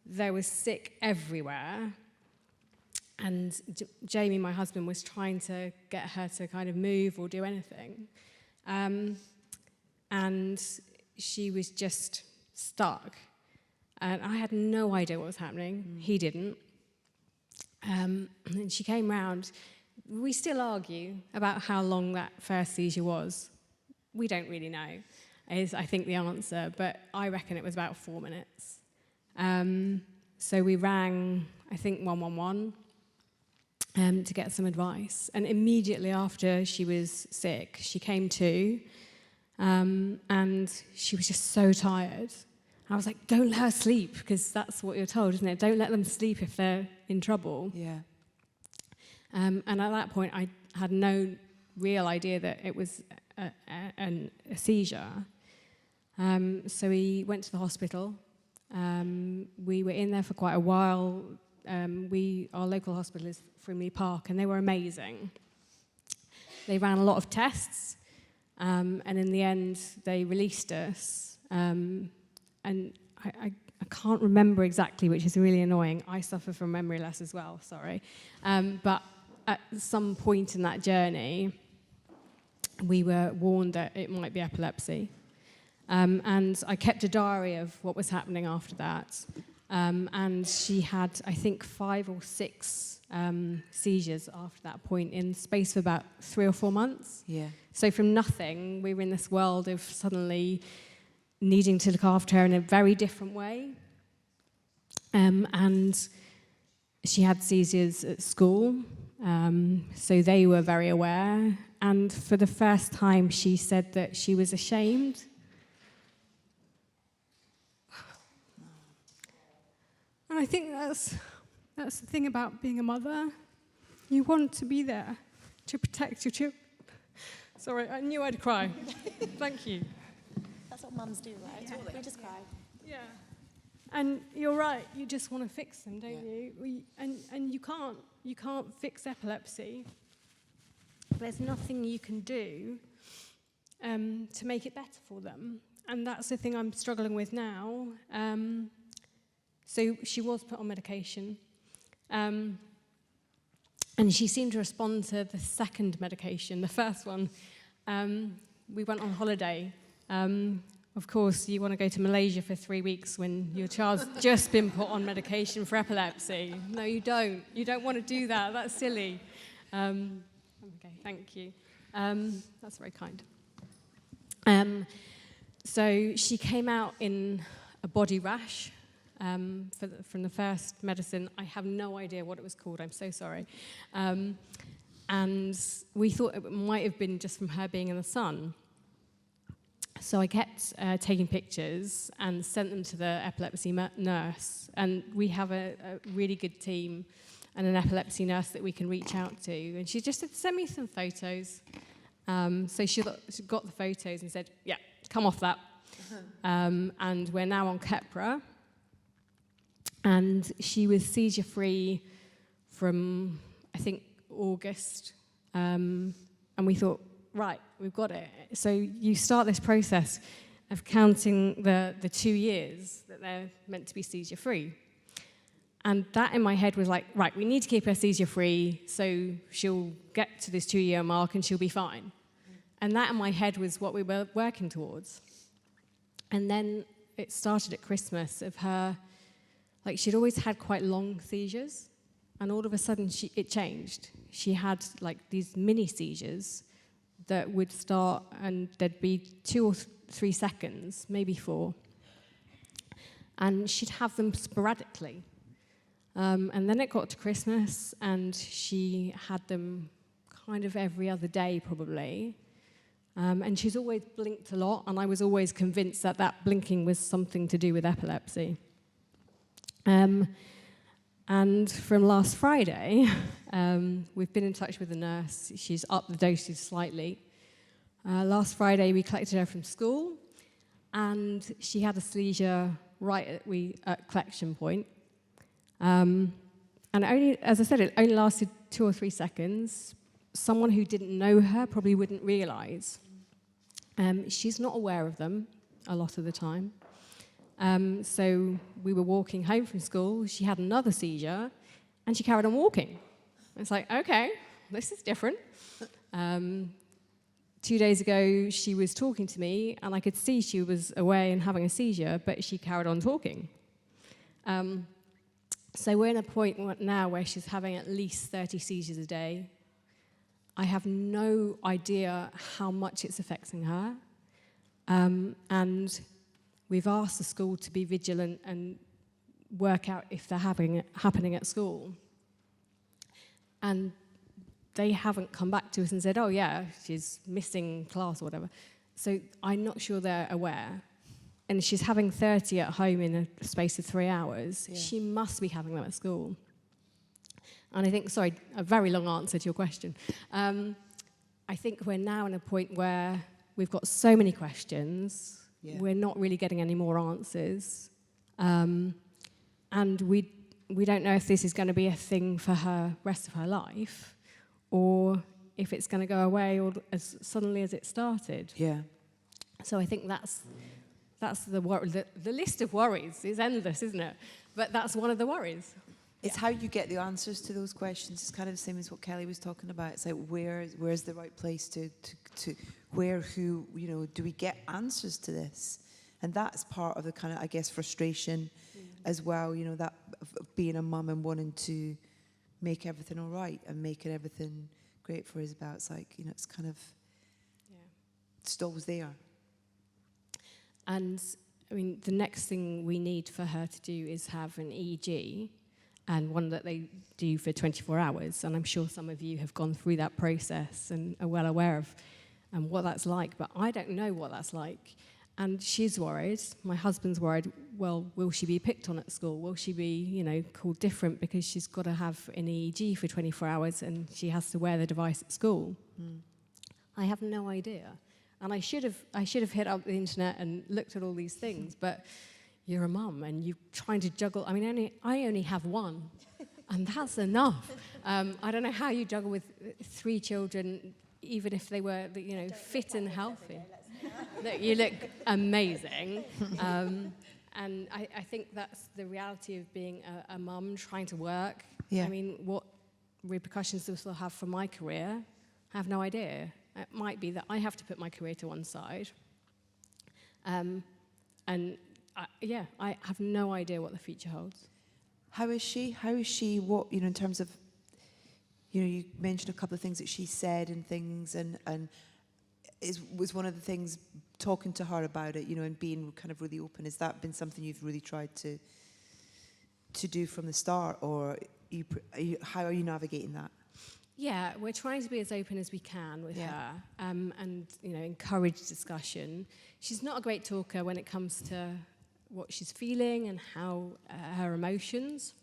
There was sick everywhere. And Jamie, my husband, was trying to get her to kind of move or do anything. And she was just stuck. And I had no idea what was happening. He didn't. And she came round. We still argue about how long that first seizure was. We don't really know, is I think the answer. But I reckon it was about 4 minutes. So we rang, I think, 111 to get some advice. And immediately after she was sick, she came to, and she was just so tired. I was like, don't let her sleep, because that's what you're told, isn't it? Don't let them sleep if they're in trouble. Yeah. And at that point, I had no real idea that it was a seizure. So we went to the hospital. We were in there for quite a while. Our local hospital is Frimley Park, and they were amazing. They ran a lot of tests, and in the end, they released us. And I can't remember exactly, which is really annoying. I suffer from memory loss as well, sorry. But at some point in that journey, we were warned that it might be epilepsy. And I kept a diary of what was happening after that. And she had, I think, 5 or 6 seizures after that point in the space of about 3 or 4 months. Yeah. So from nothing, we were in this world of suddenly needing to look after her in a very different way. And she had seizures at school, so they were very aware. And for the first time, she said that she was ashamed. And I think that's the thing about being a mother. You want to be there to protect your children. Sorry, I knew I'd cry. Thank you. That's what mums do, right? We just cry. Yeah. And you're right, you just want to fix them, don't you? And you can't fix epilepsy. There's nothing you can do to make it better for them. And that's the thing I'm struggling with now. So she was put on medication. And she seemed to respond to the second medication. The first one, we went on holiday. Of course, you want to go to Malaysia for 3 weeks when your child's just been put on medication for epilepsy. No, you don't. You don't want to do that. That's silly. Okay, thank you. That's very kind. So she came out in a body rash from the first medicine. I have no idea what it was called. I'm so sorry. And we thought it might have been just from her being in the sun. So I kept taking pictures and sent them to the epilepsy nurse. And we have a really good team and an epilepsy nurse that we can reach out to. And she just said, send me some photos. So she got the photos and said, yeah, come off that. And we're now on Keppra. And she was seizure-free from, I think, August. And we thought, right, we've got it. So you start this process of counting the 2 years that they're meant to be seizure-free. And that in my head was like, right, we need to keep her seizure-free so she'll get to this 2-year mark and she'll be fine. And that in my head was what we were working towards. And then it started at Christmas of her, like she'd always had quite long seizures, and all of a sudden it changed. She had like these mini seizures that would start and there'd be 2 or 3 seconds, maybe 4. And she'd have them sporadically. And then it got to Christmas and she had them kind of every other day probably. And she's always blinked a lot, and I was always convinced that that blinking was something to do with epilepsy. And from last Friday, we've been in touch with the nurse. She's upped the dosage slightly. Last Friday, we collected her from school, and she had a seizure right at collection point. And only, as I said, it only lasted 2 or 3 seconds. Someone who didn't know her probably wouldn't realise. She's not aware of them a lot of the time. So we were walking home from school, she had another seizure, and she carried on walking. It's like, okay, this is different. 2 days ago, she was talking to me, and I could see she was away and having a seizure, but she carried on talking. So we're in a point now where she's having at least 30 seizures a day. I have no idea how much it's affecting her. And we've asked the school to be vigilant and work out if they're happening at school. And they haven't come back to us and said, oh yeah, she's missing class or whatever. So I'm not sure they're aware. And she's having 30 at home in a space of 3 hours. Yeah. She must be having them at school. And I think, sorry, a very long answer to your question. I think we're now in a point where we've got so many questions, we're not really getting any more answers. And we don't know if this is going to be a thing for her rest of her life, or if it's going to go away or as suddenly as it started. Yeah. So I think that's the list of worries is endless, isn't it? But that's one of the worries. It's how you get the answers to those questions. It's kind of the same as what Kelly was talking about. It's like where's the right place to who, you know, do we get answers to this? And that's part of the kind of, I guess, frustration as well, you know, that being a mum and wanting to make everything all right and making everything great for Isabel. It's like, you know, it's kind of, it's always there. And, I mean, the next thing we need for her to do is have an EEG, and one that they do for 24 hours. And I'm sure some of you have gone through that process and are well aware of what that's like. But I don't know what that's like. And she's worried. My husband's worried, well, will she be picked on at school? Will she be, you know, called different because she's got to have an EEG for 24 hours and she has to wear the device at school? I have no idea. And I should have hit up the internet and looked at all these things, but you're a mum and you're trying to juggle. I mean, I only have one, and that's enough. I don't know how you juggle with 3 children, even if they were, you know, fit and healthy. Look, you look amazing. And I think that's the reality of being a mum trying to work. Yeah. I mean, what repercussions this will have for my career, I have no idea. It might be that I have to put my career to one side. I have no idea what the future holds. How is she? What, you know, in terms of, you know, you mentioned a couple of things that she said and things, and was one of the things talking to her about it, you know, and being kind of really open. Has that been something you've really tried to do from the start, or how are you navigating that? Yeah, we're trying to be as open as we can with her, and, you know, encourage discussion. She's not a great talker when it comes to what she's feeling and how her emotions,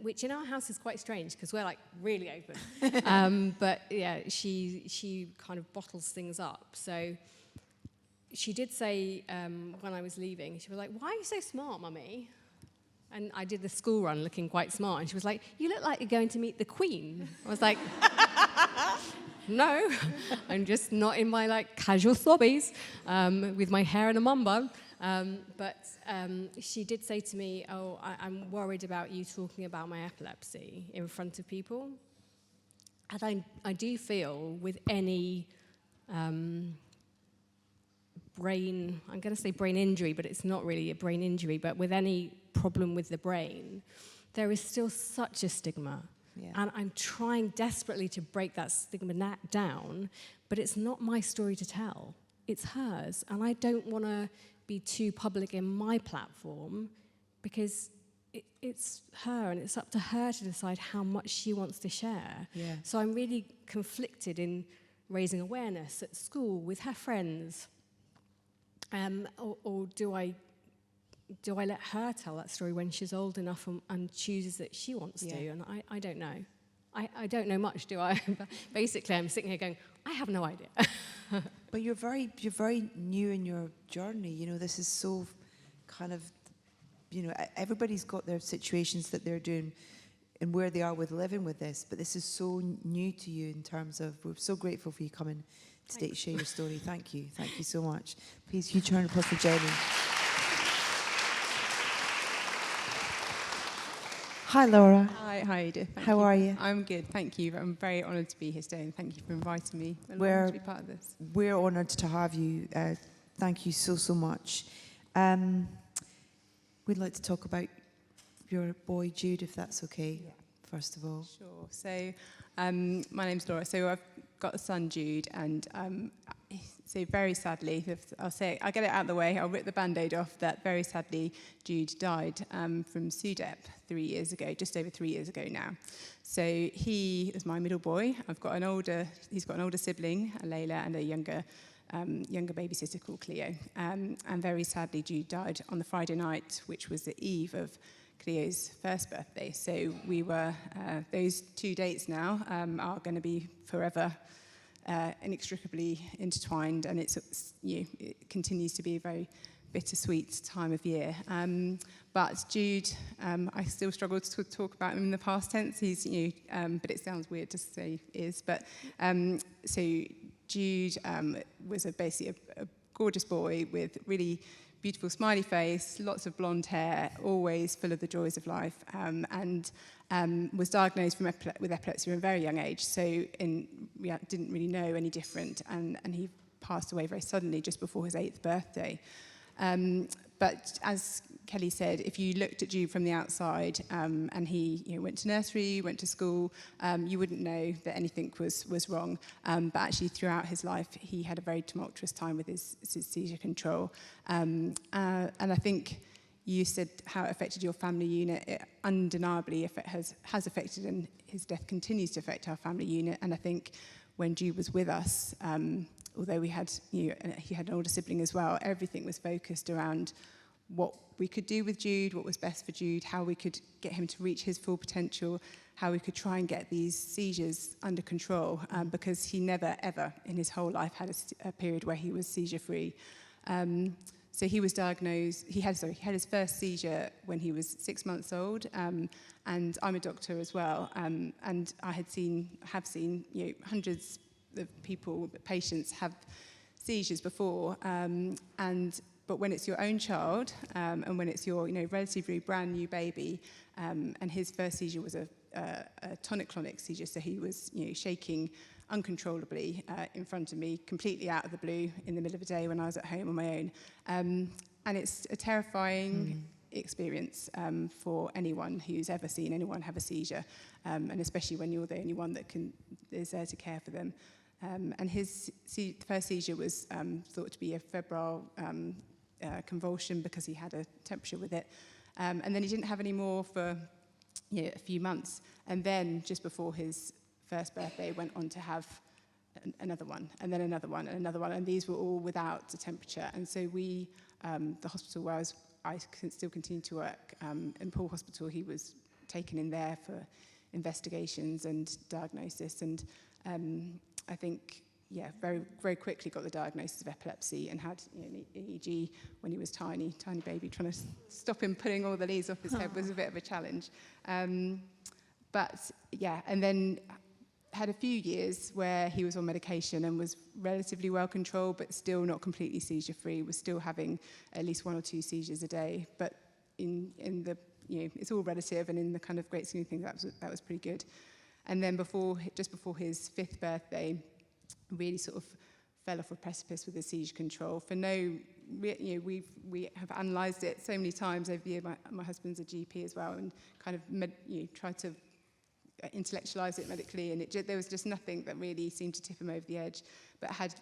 which in our house is quite strange because we're like really open. But yeah, she kind of bottles things up. So she did say when I was leaving, she was like, "Why are you so smart, Mummy?" And I did the school run looking quite smart. And she was like, "You look like you're going to meet the Queen." I was like, no, I'm just not in my like casual thobbies with my hair in a mum bun. But she did say to me, oh, I'm worried about you talking about my epilepsy in front of people. And I do feel with any brain, I'm going to say brain injury, but it's not really a brain injury, but with any problem with the brain, there is still such a stigma. Yeah. And I'm trying desperately to break that stigma down, but it's not my story to tell. It's hers. And I don't want to be too public in my platform because it's her and it's up to her to decide how much she wants to share. Yeah. So I'm really conflicted in raising awareness at school with her friends. Or do I let her tell that story when she's old enough and chooses that she wants to? And I don't know. I don't know much, do I? Basically, I'm sitting here going, I have no idea. But you're very new in your journey. You know, this is so kind of, you know, everybody's got their situations that they're doing and where they are with living with this. But this is so new to you in terms of, we're so grateful for you coming today to share your story. Thank you so much. Please, huge round of applause for Jenny. Hi, Laura. Hi, Edith. How are you? I'm good, thank you. I'm very honoured to be here today, and thank you for inviting me along to be part of this. We're honoured to have you. Thank you so much. We'd like to talk about your boy Jude, if that's okay. Yeah. First of all. Sure. So, my name's Laura. So I've got a son, Jude, and so very sadly, I'll get it out of the way, I'll rip the Band-Aid off, that very sadly Jude died from SUDEP 3 years ago, just over 3 years ago now. So he is my middle boy. He's got an older sibling, Layla, and a younger babysitter called Cleo. And very sadly, Jude died on the Friday night, which was the eve of Cleo's first birthday. So we were, those 2 dates now are going to be forever inextricably intertwined, and it continues to be a very bittersweet time of year. But Jude, I still struggle to talk about him in the past tense. He's but it sounds weird to say is. But so Jude was basically a gorgeous boy with really beautiful smiley face, lots of blonde hair, always full of the joys of life, and was diagnosed with epilepsy at a very young age, so we didn't really know any different, and he passed away very suddenly just before his 8th birthday. But as Kelly said, if you looked at Jude from the outside, and he went to nursery, went to school, you wouldn't know that anything was wrong. But actually, throughout his life, he had a very tumultuous time with his seizure control. And I think you said how it affected your family unit. It undeniably has affected, and his death continues to affect our family unit. And I think when Jude was with us, although he had an older sibling as well, everything was focused around what we could do with Jude, what was best for Jude, how we could get him to reach his full potential, how we could try and get these seizures under control, because he never, ever in his whole life had a period where he was seizure-free. So he was diagnosed, he had his first seizure when he was 6 months old, and I'm a doctor as well, and I have seen hundreds of patients have seizures before, but when it's your own child, and when it's your relatively brand new baby, and his first seizure was a tonic-clonic seizure, so he was shaking uncontrollably in front of me, completely out of the blue in the middle of the day when I was at home on my own. And it's a terrifying experience for anyone who's ever seen anyone have a seizure, and especially when you're the only one that is there to care for them. And his first seizure was thought to be a febrile convulsion because he had a temperature with it. And then he didn't have any more for a few months. And then just before his first birthday, went on to have another one, and then another one, and another one. And these were all without a temperature. And so we, the hospital where I still continue to work, in Paul Hospital, he was taken in there for investigations and diagnosis. And I think, very, very quickly got the diagnosis of epilepsy and had an EEG when he was tiny baby. Trying to stop him pulling all the leaves off his head was a bit of a challenge. And then had a few years where he was on medication and was relatively well controlled, but still not completely seizure free, was still having at least 1 or 2 seizures a day. But in the, it's all relative, and in the kind of great scheme of things, that was pretty good. And then just before his 5th birthday, really sort of fell off a precipice with the seizure control. For no, we have analysed it so many times over the year. My husband's a GP as well, and kind of tried to intellectualise it medically, and there was just nothing that really seemed to tip him over the edge, but had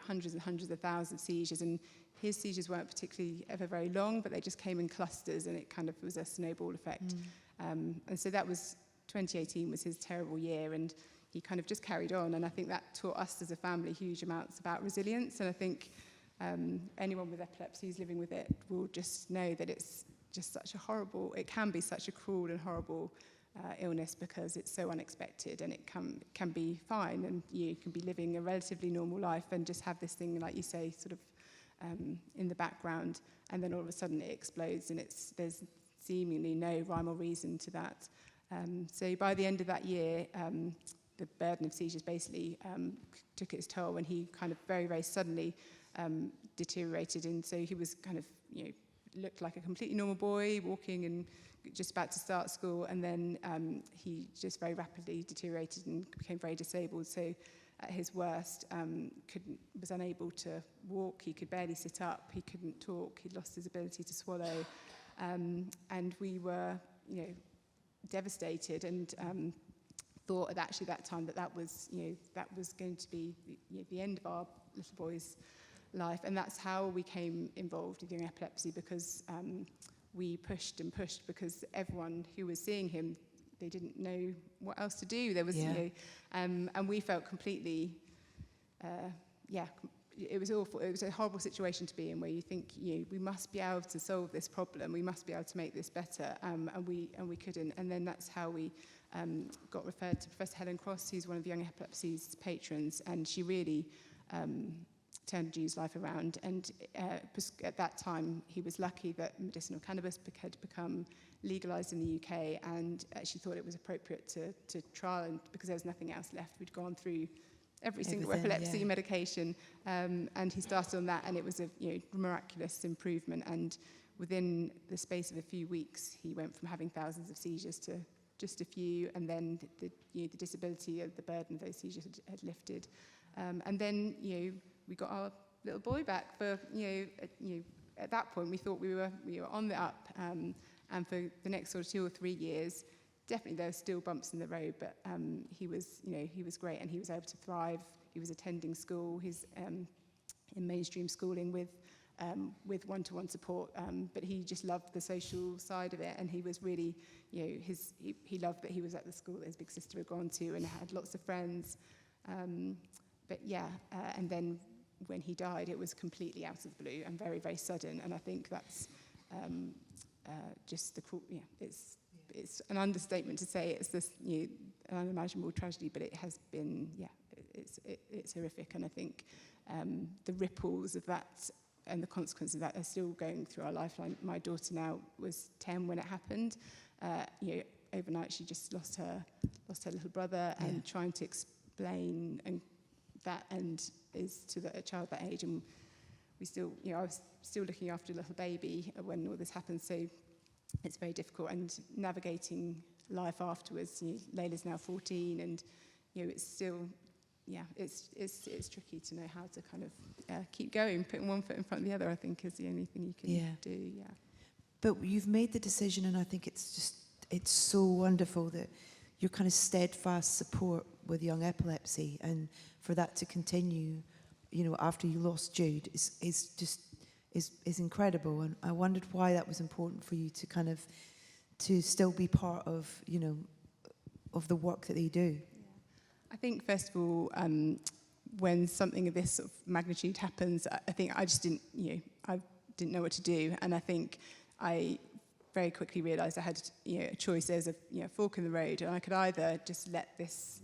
hundreds and hundreds of thousands of seizures, and his seizures weren't particularly ever very long, but they just came in clusters, and it kind of was a snowball effect. And so that was 2018 was his terrible year, and he kind of just carried on, and I think that taught us as a family huge amounts about resilience. And I think anyone with epilepsy who's living with it will just know that it's just such a horrible, it can be such a cruel and horrible illness, because it's so unexpected, and it can be fine, and you can be living a relatively normal life and just have this thing, like you say, sort of in the background, and then all of a sudden it explodes, and there's seemingly no rhyme or reason to that. So by the end of that year, the burden of seizures basically took its toll, and he kind of very, very suddenly deteriorated, and so he was kind of, looked like a completely normal boy, walking and just about to start school, and then he just very rapidly deteriorated and became very disabled. So at his worst, was unable to walk, he could barely sit up, he couldn't talk, he'd lost his ability to swallow, and we were, devastated, and thought at actually that time that was going to be the end of our little boy's life. And that's how we came involved with young epilepsy, because we pushed and pushed, because everyone who was seeing him, they didn't know what else to do. There was, and we felt completely, it was awful. It was a horrible situation to be in, where you think, we must be able to solve this problem. We must be able to make this better, and we couldn't. And then that's how we got referred to Professor Helen Cross, who's one of Young Epilepsy's patrons, and she really turned Jude's life around. And at that time, he was lucky that medicinal cannabis had become legalised in the UK, and she thought it was appropriate to trial, and because there was nothing else left, we'd gone through every single epilepsy medication, and he started on that, and it was a miraculous improvement. And within the space of a few weeks, he went from having thousands of seizures to just a few, and then the disability of the burden of those seizures had lifted, and then we got our little boy back. For at that point we thought we were on the up, and for the next sort of 2 or 3 years, definitely there were still bumps in the road, but he was great, and he was able to thrive. He was attending school. He's in mainstream schooling with one-to-one support, but he just loved the social side of it, and he was really, he loved that he was at the school that his big sister had gone to and had lots of friends. And then when he died, it was completely out of the blue and very, very sudden, and I think that's just it's an understatement to say it's this an unimaginable tragedy, but it has been, it's horrific, and I think the ripples of that and the consequences of that are still going through our lifeline. My daughter now was 10 when it happened. Overnight she just lost her little brother, and trying to explain that is to a child that age, and we still, I was still looking after a little baby when all this happened, so it's very difficult, and navigating life afterwards. Layla's now 14, and it's still, it's tricky to know how to kind of keep going. Putting one foot in front of the other, I think, is the only thing you can do. Yeah. But you've made the decision, and I think it's so wonderful that your kind of steadfast support with young epilepsy, and for that to continue, after you lost Jude, is incredible. And I wondered why that was important for you to kind of to still be part of of the work that they do. I think, first of all, when something of this sort of magnitude happens, I think I just didn't know what to do, and I think I very quickly realised I had a choice. There's a fork in the road, and I could either just let this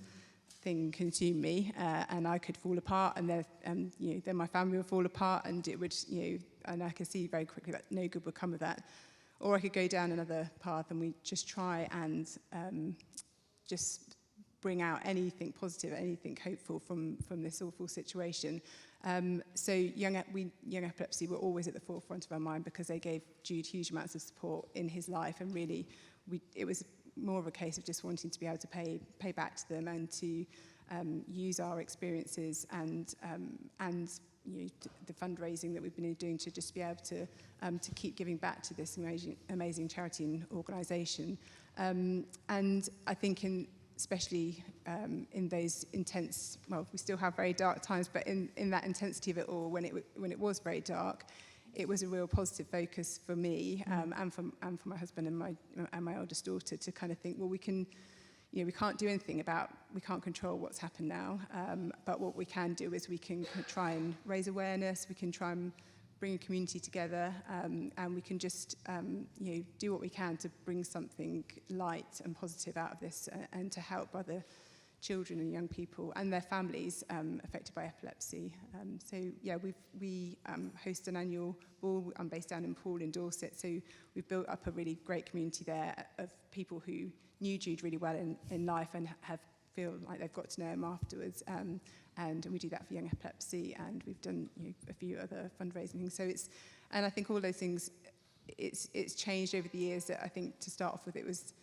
thing consume me, and I could fall apart, and then my family would fall apart, and it would and I could see very quickly that no good would come of that, or I could go down another path, and we just try and just bring out anything positive, anything hopeful from this awful situation. So young epilepsy were always at the forefront of our mind because they gave Jude huge amounts of support in his life, and really it was more of a case of just wanting to be able to pay back to them and to use our experiences and the fundraising that we've been doing to just be able to keep giving back to this amazing charity and organisation. And I think especially in those intense, well, we still have very dark times, but in that intensity of it all, when it was very dark, it was a real positive focus for me and for my husband and my oldest daughter to kind of think, well, we can't do anything we can't control what's happened now, but what we can do is we can try and raise awareness, we can try and bring a community together, and we can just do what we can to bring something light and positive out of this and to help other children and young people and their families affected by epilepsy. We host an annual ball. I'm based down in Poole in Dorset, so we've built up a really great community there of people who knew Jude really well in life and feel like they've got to know him afterwards. And we do that for young epilepsy, and we've done a few other fundraising things. And I think all those things, it's changed over the years. That I think to start off with, it was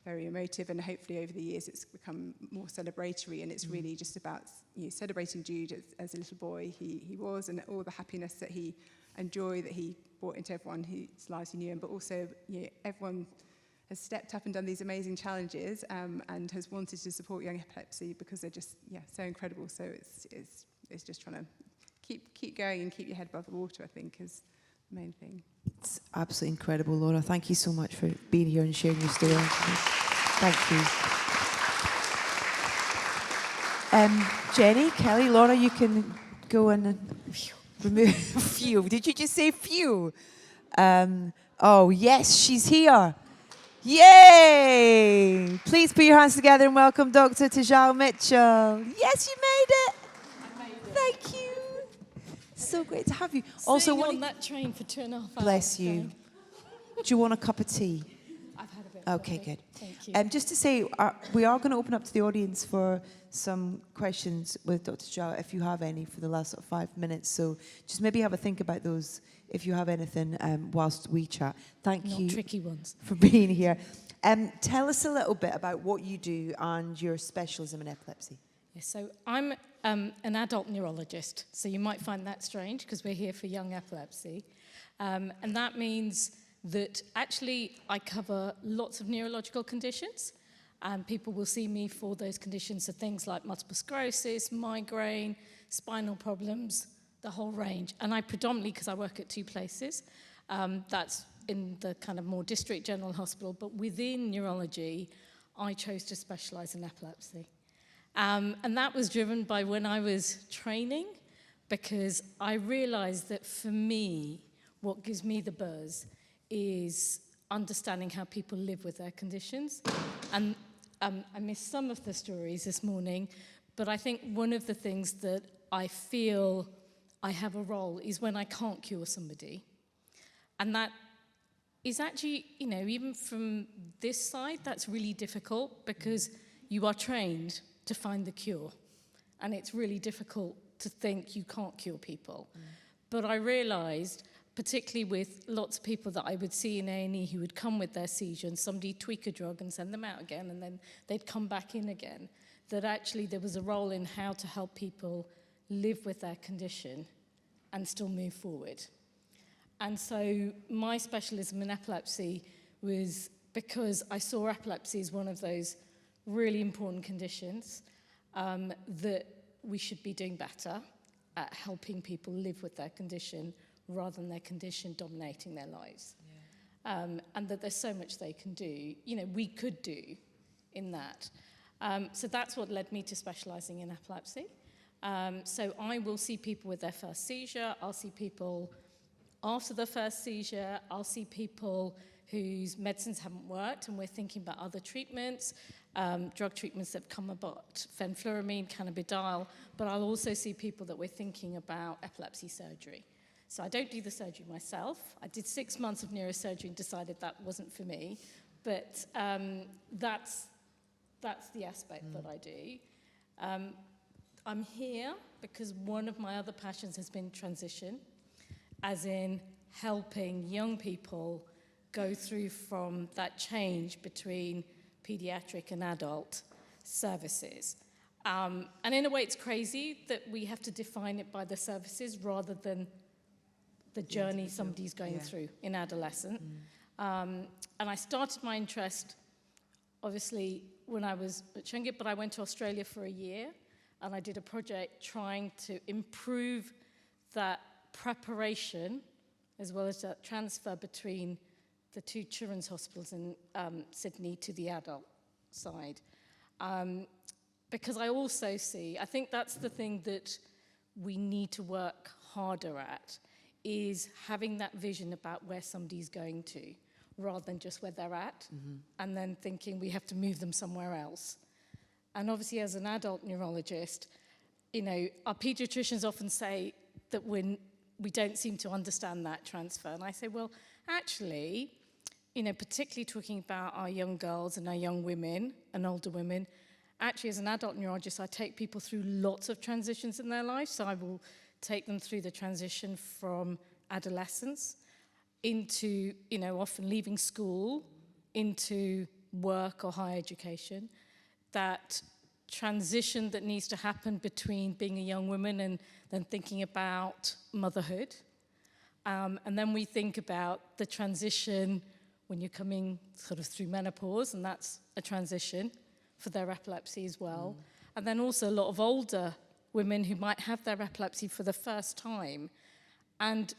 very emotive, and hopefully over the years it's become more celebratory, and it's really just about celebrating Jude as a little boy he was, and all the happiness that he enjoyed, that he brought into everyone whose lives he knew him, but also everyone has stepped up and done these amazing challenges and has wanted to support young epilepsy because they're just so incredible. So it's just trying to keep going and keep your head above the water, I think, is the main thing. It's absolutely incredible, Laura. Thank you so much for being here and sharing your story. Thank you. Jenny, Kelly, Laura, you can go and remove few. Did you just say few? Oh, yes, she's here. Yay! Please put your hands together and welcome Dr. Tejal Mitchell. Yes, you made it. I made it. Thank you. So great to have you. Also, on that train for 2.5 hours. Bless you. Do you want a cup of tea? I've had a bit of Okay, coffee. good. Thank you. Just to say, we are going to open up to the audience for some questions with Dr. Tejal, if you have any, for the last 5 minutes. So just maybe have a think about those if you have anything whilst we chat. Thank you. Not tricky ones. For being here. Tell us a little bit about what you do and your specialism in epilepsy. Yes, so I'm an adult neurologist, so you might find that strange because we're here for young epilepsy. And that means that actually I cover lots of neurological conditions, and people will see me for those conditions, so things like multiple sclerosis, migraine, spinal problems, the whole range. And I predominantly, because I work at 2 places, that's in the kind of more district general hospital, but within neurology, I chose to specialise in epilepsy. And that was driven by when I was training, because I realised that for me, what gives me the buzz is understanding how people live with their conditions. And I missed some of the stories this morning, but I think one of the things that I feel I have a role is when I can't cure somebody. And that is actually, even from this side, that's really difficult because you are trained to find the cure. And it's really difficult to think you can't cure people. But I realised, particularly with lots of people that I would see in A&E who would come with their seizure and somebody tweak a drug and send them out again and then they'd come back in again, that actually there was a role in how to help people live with their condition and still move forward. And so my specialism in epilepsy was because I saw epilepsy as one of those really important conditions that we should be doing better at helping people live with their condition rather than their condition dominating their lives. Yeah. And that there's so much they can do, we could do in that. So that's what led me to specialising in epilepsy. So I will see people with their first seizure, I'll see people after the first seizure, I'll see people whose medicines haven't worked and we're thinking about other treatments, drug treatments that have come about, fenfluramine, cannabidiol, but I'll also see people that we're thinking about epilepsy surgery. So I don't do the surgery myself. I did 6 months of neurosurgery and decided that wasn't for me, but that's that's the aspect that I do. I'm here because one of my other passions has been transition, as in helping young people go through from that change between paediatric and adult services. And in a way, it's crazy that we have to define it by the services rather than the journey somebody's going through in adolescent. And I started my interest, obviously, when I was much younger, but I went to Australia for a year, and I did a project trying to improve that preparation as well as that transfer between the two children's hospitals in Sydney to the adult side. Because I also see, I think that's the thing that we need to work harder at, is having that vision about where somebody's going to, rather than just where they're at, and then thinking we have to move them somewhere else. And obviously, as an adult neurologist, you know, our pediatricians often say that we don't seem to understand that transfer. And I say, well, actually, you know, particularly talking about our young girls and our young women and older women, actually, as an adult neurologist, I take people through lots of transitions in their life. So I will take them through the transition from adolescence into, you know, often leaving school, into work or higher education. That transition that needs to happen between being a young woman and then thinking about motherhood. And then we think about the transition when you're coming sort of through menopause, and that's a transition for their epilepsy as well. And then also a lot of older women who might have their epilepsy for the first time. And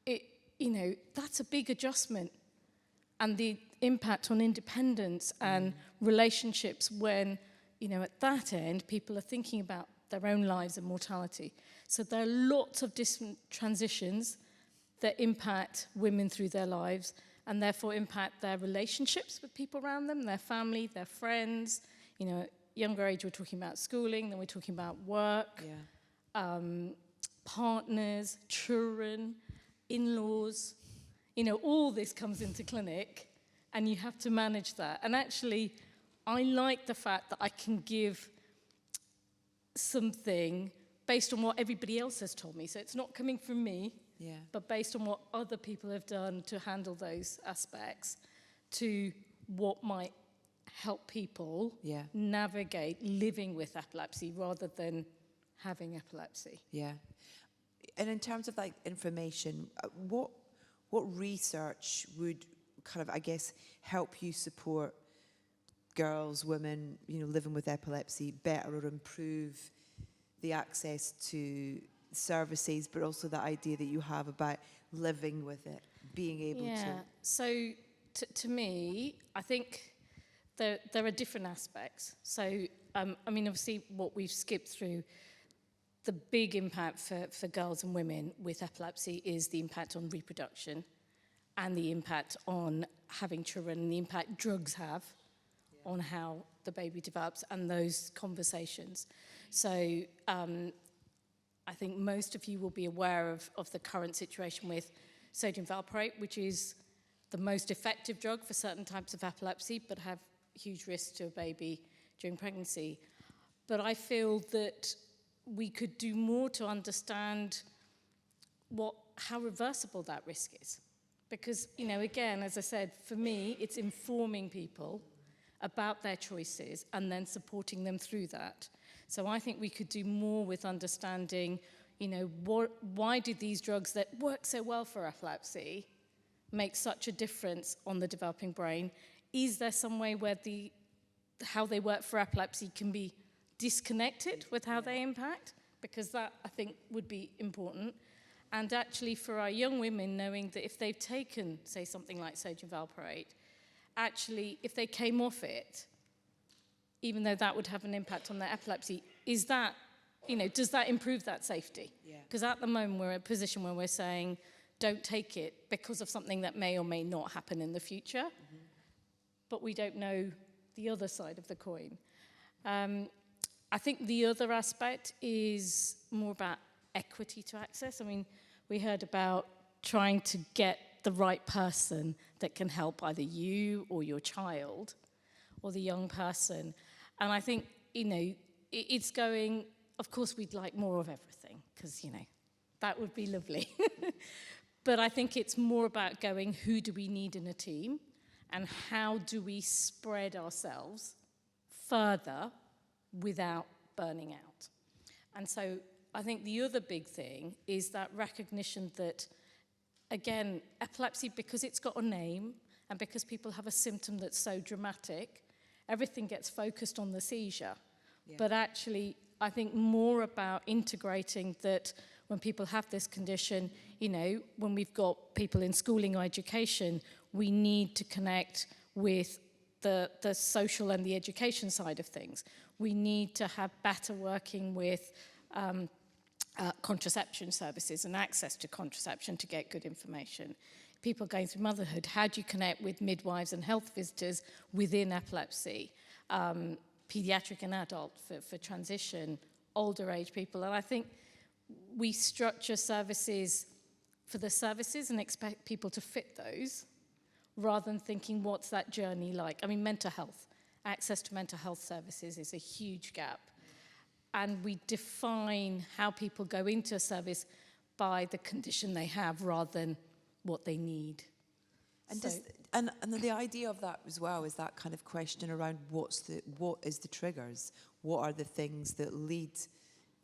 it, you know, that's a big adjustment. And the impact on independence and relationships when, you know, at that end, people are thinking about their own lives and mortality. So there are lots of different transitions that impact women through their lives and therefore impact their relationships with people around them, their family, their friends. You know, younger age, we're talking about schooling, then we're talking about work, partners, children, in-laws. You know, all this comes into clinic, and you have to manage that. And actually, I like the fact that I can give something based on what everybody else has told me. So it's not coming from me, but based on what other people have done to handle those aspects, to what might help people navigate living with epilepsy rather than having epilepsy. Yeah. And in terms of like information, what research would kind of, I guess, help you support girls, women, you know, living with epilepsy better or improve the access to services, but also the idea that you have about living with it, being able to? So to me, I think there are different aspects. So, I mean, obviously what we've skipped through, the big impact for girls and women with epilepsy is the impact on reproduction and the impact on having children and the impact drugs have on how the baby develops and those conversations. So I think most of you will be aware of the current situation with sodium valproate, which is the most effective drug for certain types of epilepsy, but have huge risks to a baby during pregnancy. But I feel that we could do more to understand how reversible that risk is. Because, you know, again, as I said, for me, it's informing people about their choices and then supporting them through that. So I think we could do more with understanding, you know, why did these drugs that work so well for epilepsy make such a difference on the developing brain? Is there some way where how they work for epilepsy can be disconnected with how they impact? Because that, I think, would be important. And actually for our young women, knowing that if they've taken, say, something like sodium valproate, actually, if they came off it, even though that would have an impact on their epilepsy, is that, you know, does that improve that safety? Because at the moment, we're in a position where we're saying, don't take it because of something that may or may not happen in the future. But we don't know the other side of the coin. I think the other aspect is more about equity to access. I mean, we heard about trying to get the right person that can help either you or your child or the young person. And I think, it's going, of course, we'd like more of everything, because, that would be lovely. But I think it's more about going, who do we need in a team, and how do we spread ourselves further without burning out? And so I think the other big thing is that recognition that, again, epilepsy, because it's got a name and because people have a symptom that's so dramatic, everything gets focused on the seizure. Yeah. But actually, I think more about integrating that when people have this condition, when we've got people in schooling or education, we need to connect with the social and the education side of things. We need to have better working with contraception services and access to contraception to get good information. People going through motherhood, how do you connect with midwives and health visitors within epilepsy? Paediatric and adult for transition, older age people. And I think we structure services for the services and expect people to fit those, rather than thinking, what's that journey like? I mean, mental health, access to mental health services is a huge gap. And we define how people go into a service by the condition they have rather than what they need. And, so, and the idea of that as well is that kind of question around what is the triggers? What are the things that lead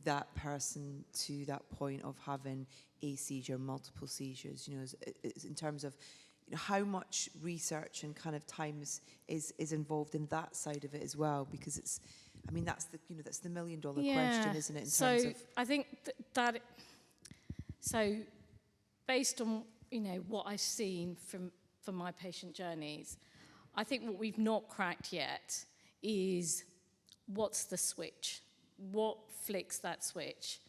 that person to that point of having a seizure, multiple seizures? In terms of how much research and kind of time is involved in that side of it as well, because it's, I mean, that's the $1 million question, isn't it? In terms of, I think that. So, based on what I've seen from my patient journeys, I think what we've not cracked yet is what's the switch, what flicks that switch,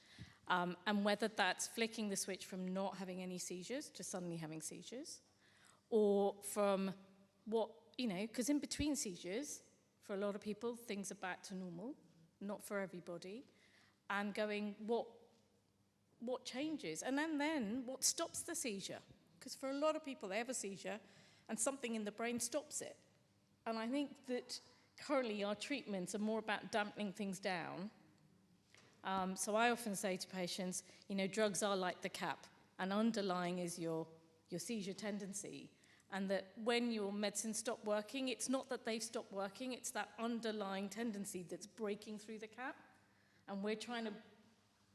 and whether that's flicking the switch from not having any seizures to suddenly having seizures, or from what because in between seizures, for a lot of people, things are back to normal, not for everybody, and going, what changes? And then what stops the seizure? Because for a lot of people, they have a seizure, and something in the brain stops it. And I think that currently our treatments are more about dampening things down. So I often say to patients, drugs are like the cap, and underlying is your seizure tendency. And that when your medicines stop working, it's not that they've stopped working, it's that underlying tendency that's breaking through the cap. And we're trying to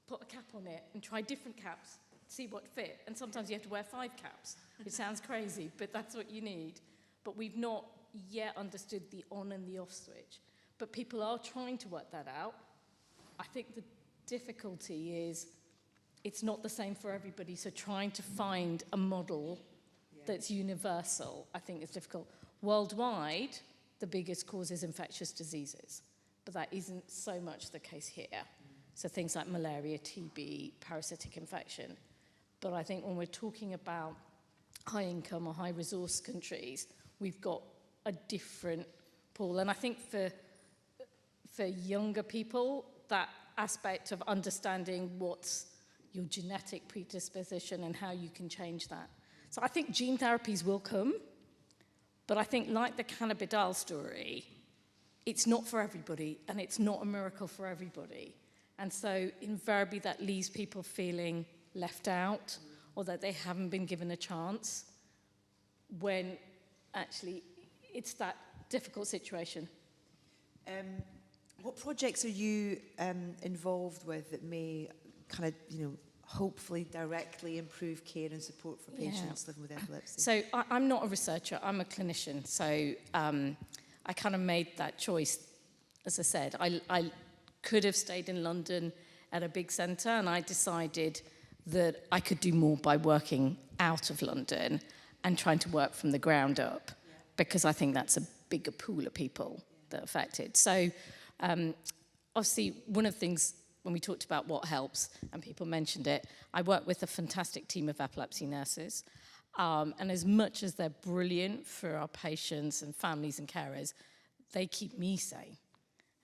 put a cap on it and try different caps, see what fit. And sometimes you have to wear 5 caps, which sounds crazy, but that's what you need. But we've not yet understood the on and the off switch. But people are trying to work that out. I think the difficulty is it's not the same for everybody, so trying to find a model that's universal, I think, is difficult. Worldwide, the biggest cause is infectious diseases, but that isn't so much the case here. So things like malaria, TB, parasitic infection. But I think when we're talking about high income or high resource countries, we've got a different pool. And I think for younger people, that aspect of understanding what's your genetic predisposition and how you can change that. So I think gene therapies will come, but I think like the cannabidiol story, it's not for everybody, and it's not a miracle for everybody. And so invariably that leaves people feeling left out, or that they haven't been given a chance, when actually it's that difficult situation. What projects are you involved with that may kind of, hopefully directly improve care and support for patients living with epilepsy? So I'm not a researcher, I'm a clinician. So I kind of made that choice. As I said, I could have stayed in London at a big centre, and I decided that I could do more by working out of London and trying to work from the ground up, because I think that's a bigger pool of people that are affected. So obviously one of the things when we talked about what helps, and people mentioned it, I work with a fantastic team of epilepsy nurses. And as much as they're brilliant for our patients and families and carers, they keep me sane.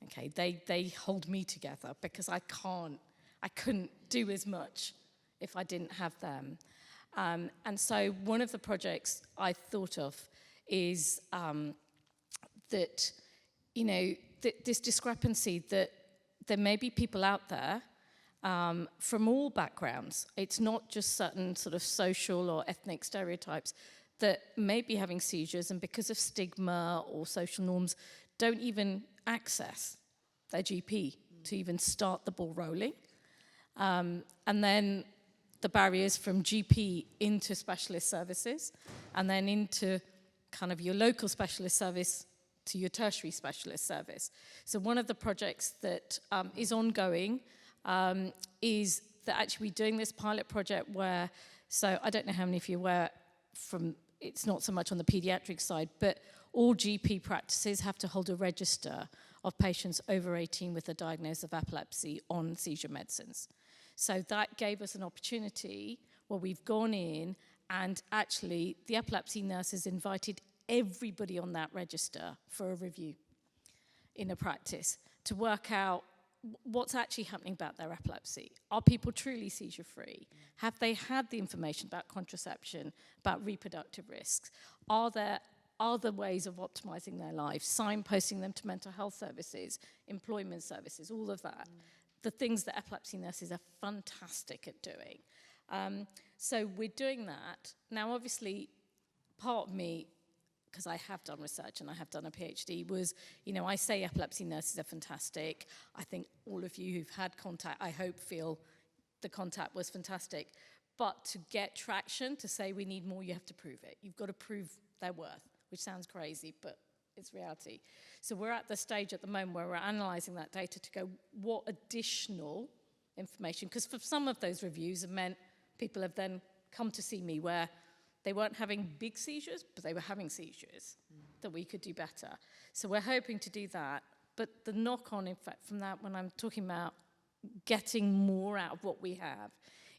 Okay, they hold me together, because I couldn't do as much if I didn't have them. And so one of the projects I thought of is that, this discrepancy that there may be people out there from all backgrounds. It's not just certain sort of social or ethnic stereotypes that may be having seizures, and because of stigma or social norms, don't even access their GP to even start the ball rolling. And then the barriers from GP into specialist services, and then into kind of your local specialist service to your tertiary specialist service. So one of the projects that is ongoing is that actually we're doing this pilot project where, so I don't know how many of you are aware from, it's not so much on the paediatric side, but all GP practices have to hold a register of patients over 18 with a diagnosis of epilepsy on seizure medicines. So that gave us an opportunity where we've gone in, and actually the epilepsy nurses invited everybody on that register for a review in a practice to work out what's actually happening about their epilepsy. Are people truly seizure-free? Have they had the information about contraception, about reproductive risks? Are there other ways of optimizing their lives, signposting them to mental health services, employment services, all of that? The things that epilepsy nurses are fantastic at doing. So we're doing that. Now, obviously, part of me, because I have done research and I have done a PhD, was, you know, I say epilepsy nurses are fantastic. I think all of you who've had contact, I hope, feel the contact was fantastic. But to get traction, to say we need more, you have to prove it. You've got to prove their worth, which sounds crazy, but it's reality. So we're at the stage at the moment where we're analysing that data to go, what additional information, because for some of those reviews have meant people have then come to see me where they weren't having big seizures, but they were having seizures, that we could do better. So we're hoping to do that. But the knock-on effect from that, when I'm talking about getting more out of what we have,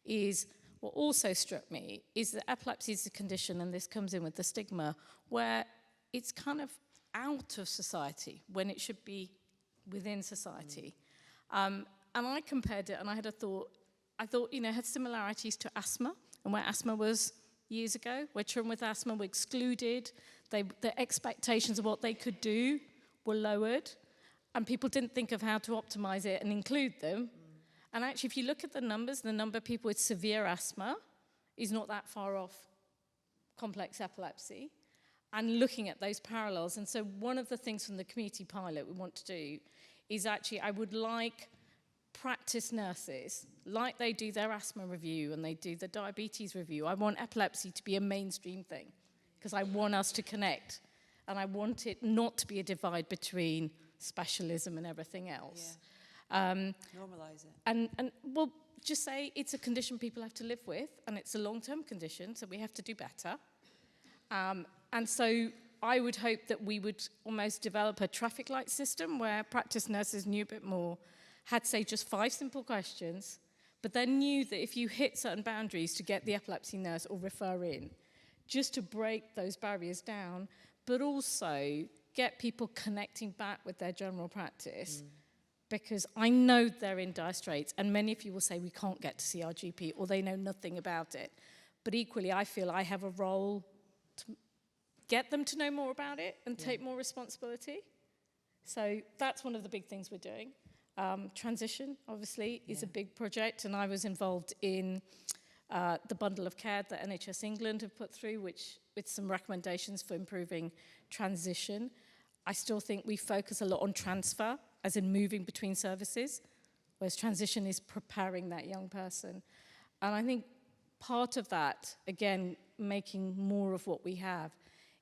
is what also struck me is that epilepsy is a condition, and this comes in with the stigma, where it's kind of out of society when it should be within society. And I compared it, and I had a thought, you know, it had similarities to asthma, and where asthma was years ago, where children with asthma were excluded, the expectations of what they could do were lowered, and people didn't think of how to optimize it and include them. And actually, if you look at the numbers, the number of people with severe asthma is not that far off complex epilepsy, and looking at those parallels. And so one of the things from the community pilot we want to do is actually, I would like practice nurses, like they do their asthma review and they do the diabetes review. I want epilepsy to be a mainstream thing, because I want us to connect, and I want it not to be a divide between specialism and everything else. Normalize it. And well, just say it's a condition people have to live with, and it's a long-term condition, so we have to do better. And so I would hope that we would almost develop a traffic light system where practice nurses knew a bit more, had, say, just 5 simple questions, but then knew that if you hit certain boundaries to get the epilepsy nurse or refer in, just to break those barriers down, but also get people connecting back with their general practice, because I know they're in dire straits, and many of you will say we can't get to see our GP, or they know nothing about it. But equally, I feel I have a role to get them to know more about it and take more responsibility. So that's one of the big things we're doing. Transition, obviously, is a big project, and I was involved in the bundle of care that NHS England have put through, which with some recommendations for improving transition. I still think we focus a lot on transfer, as in moving between services, whereas transition is preparing that young person. And I think part of that, again, making more of what we have,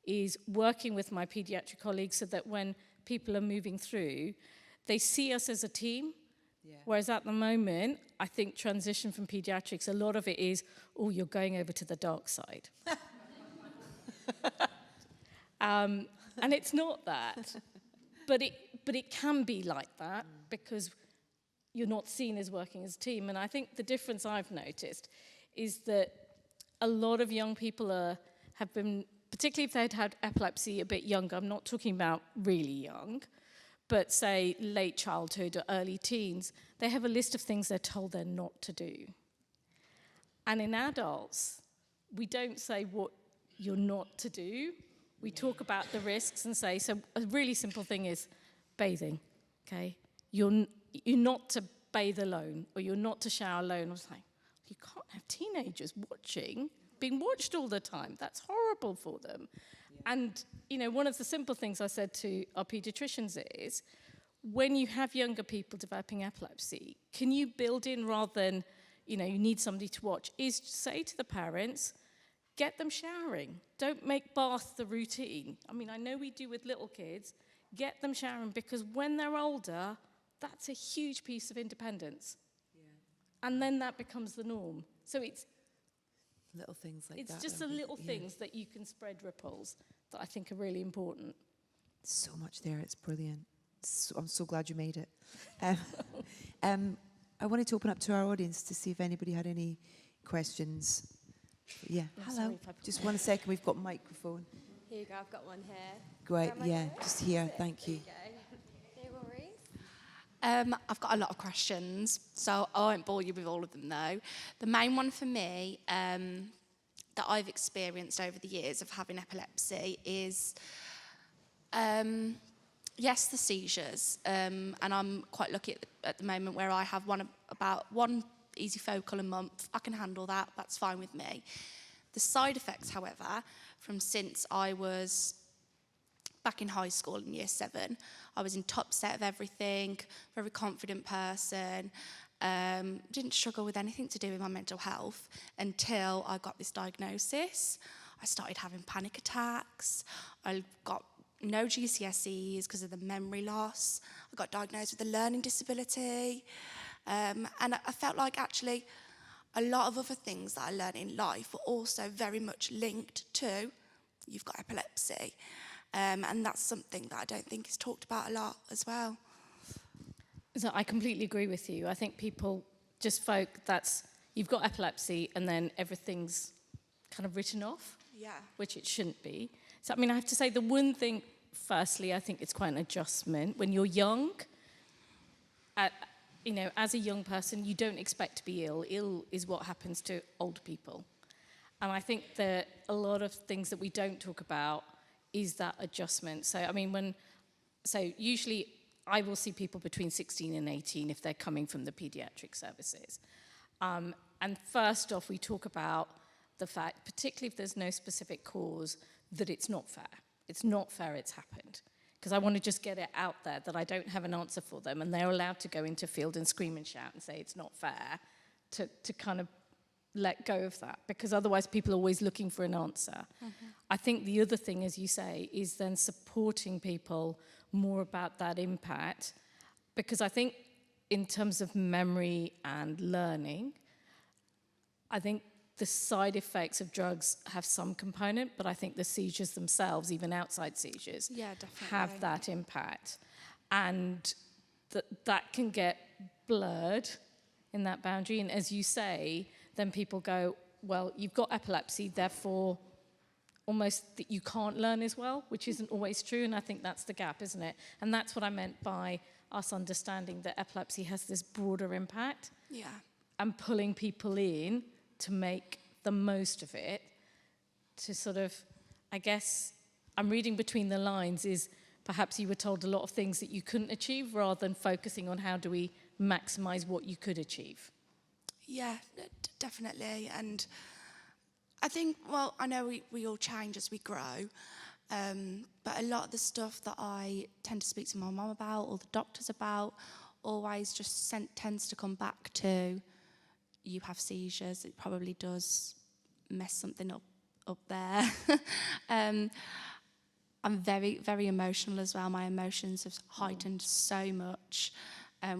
is working with my paediatric colleagues so that when people are moving through, they see us as a team. Whereas at the moment, I think transition from paediatrics, a lot of it is, oh, you're going over to the dark side. And it's not that. But it can be like that because you're not seen as working as a team. And I think the difference I've noticed is that a lot of young people have been, particularly if they'd had epilepsy a bit younger, I'm not talking about really young, but say late childhood or early teens, they have a list of things they're told they're not to do. And in adults, we don't say what you're not to do. We talk about the risks and say, so a really simple thing is bathing. okay, you're not to bathe alone, or you're not to shower alone. I was like, you can't have teenagers being watched all the time. That's horrible for them. Yeah. And, you know, one of the simple things I said to our paediatricians is, when you have younger people developing epilepsy, can you build in, rather than, you know, you need somebody to watch, is say to the parents, get them showering. Don't make bath the routine. I mean, I know we do with little kids. Get them showering, because when they're older, that's a huge piece of independence. Yeah. And then that becomes the norm. So it's little things like that. It's just the little things that you can spread ripples that I think are really important. So much there. It's brilliant. So, I'm so glad you made it. I wanted to open up to our audience to see if anybody had any questions. Yeah, hello. Just 1 second, we've got a microphone. Here you go, I've got one here. Great, yeah, just here, thank you. No worries. I've got a lot of questions, so I won't bore you with all of them though. The main one for me that I've experienced over the years of having epilepsy is, yes, the seizures, and I'm quite lucky at the moment where I have about one easy focal a month. I can handle that, that's fine with me. The side effects, however, from since I was back in high school in year 7, I was in top set of everything, very confident person, didn't struggle with anything to do with my mental health until I got this diagnosis. I started having panic attacks, I got no GCSEs because of the memory loss, I got diagnosed with a learning disability, and I felt like actually a lot of other things that I learned in life were also very much linked to, you've got epilepsy. And that's something that I don't think is talked about a lot as well. So I completely agree with you. I think people just that's, you've got epilepsy and then everything's kind of written off, which it shouldn't be. So, I mean, I have to say the one thing, firstly, I think it's quite an adjustment. When you're young, you know, as a young person, you don't expect to be ill. Ill is what happens to old people. And I think that a lot of things that we don't talk about is that adjustment. So, I mean, usually I will see people between 16 and 18 if they're coming from the paediatric services. And first off, we talk about the fact, particularly if there's no specific cause, that it's not fair. It's not fair it's happened. Because I want to just get it out there that I don't have an answer for them, and they're allowed to go into field and scream and shout and say it's not fair, to kind of let go of that, because otherwise people are always looking for an answer. Mm-hmm. I think the other thing, as you say, is then supporting people more about that impact, because I think in terms of memory and learning, I think the side effects of drugs have some component, but I think the seizures themselves, even outside seizures, have that impact. And that can get blurred in that boundary. And as you say, then people go, well, you've got epilepsy, therefore almost that you can't learn as well, which isn't always true. And I think that's the gap, isn't it? And that's what I meant by us understanding that epilepsy has this broader impact. Yeah. And pulling people in to make the most of it, to sort of, I guess, I'm reading between the lines, is perhaps you were told a lot of things that you couldn't achieve rather than focusing on how do we maximise what you could achieve. Yeah, definitely. And I think, well, I know we all change as we grow, but a lot of the stuff that I tend to speak to my mum about or the doctors about always just tends to come back to, you have seizures, it probably does mess something up there. I'm very, very emotional as well. My emotions have heightened so much,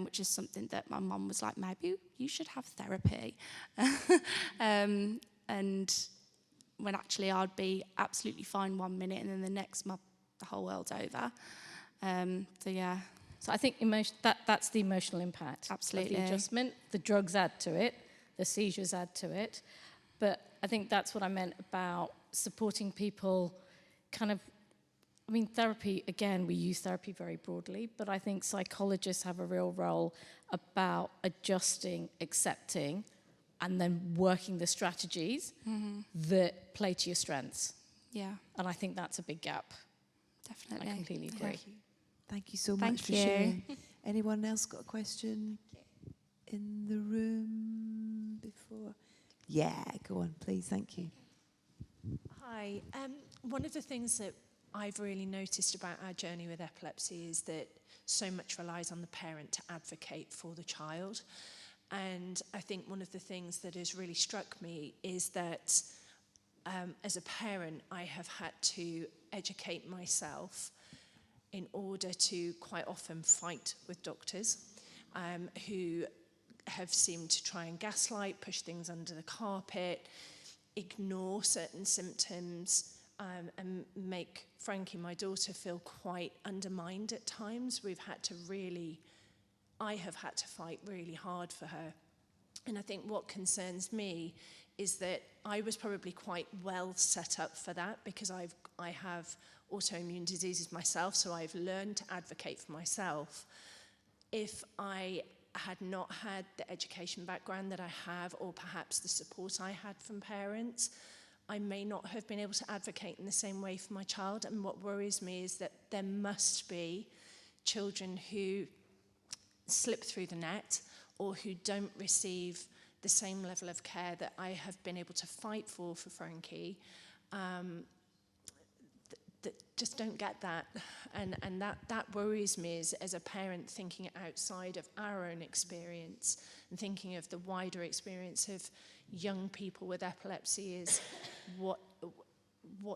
which is something that my mum was like, maybe you should have therapy. And when actually I'd be absolutely fine 1 minute and then the next the whole world's over. So yeah. So I think that's the emotional impact. Absolutely. Of the adjustment. The drugs add to it. The seizures add to it. But I think that's what I meant about supporting people kind of, I mean, therapy, again, we use therapy very broadly, but I think psychologists have a real role about adjusting, accepting, and then working the strategies that play to your strengths. Yeah. And I think that's a big gap. Definitely. I completely agree. Thank you so much for sharing. Anyone else got a question in the room before? Yeah, go on, please. Thank you. Hi. One of the things that I've really noticed about our journey with epilepsy is that so much relies on the parent to advocate for the child. And I think one of the things that has really struck me is that as a parent, I have had to educate myself in order to quite often fight with doctors who have seemed to try and gaslight, push things under the carpet, ignore certain symptoms, and make Frankie, my daughter, feel quite undermined at times. I have had to fight really hard for her. And I think what concerns me is that I was probably quite well set up for that because I have autoimmune diseases myself, so I've learned to advocate for myself. If I had not had the education background that I have, or perhaps the support I had from parents, I may not have been able to advocate in the same way for my child. And what worries me is that there must be children who slip through the net or who don't receive the same level of care that I have been able to fight for Frankie, that just don't get that. And that worries me as a parent, thinking outside of our own experience and thinking of the wider experience of young people with epilepsy, is what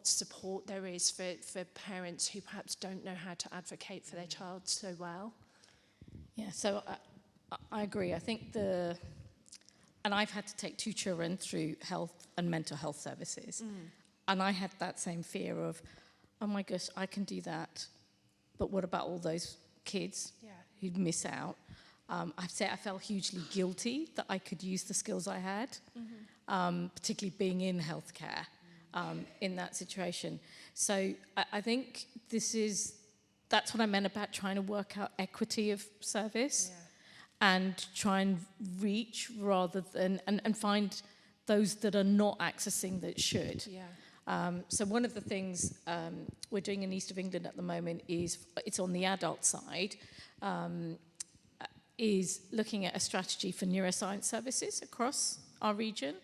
support there is for parents who perhaps don't know how to advocate for their child so well. Yeah, so I agree. I think and I've had to take 2 children through health and mental health services. And I had that same fear of, oh my gosh, I can do that, but what about all those kids who'd miss out? I've said I felt hugely guilty that I could use the skills I had, particularly being in healthcare in that situation. So I think that's what I meant about trying to work out equity of service and try and reach rather than, and find those that are not accessing that should. So one of the things we're doing in East of England at the moment is, it's on the adult side, is looking at a strategy for neuroscience services across our region.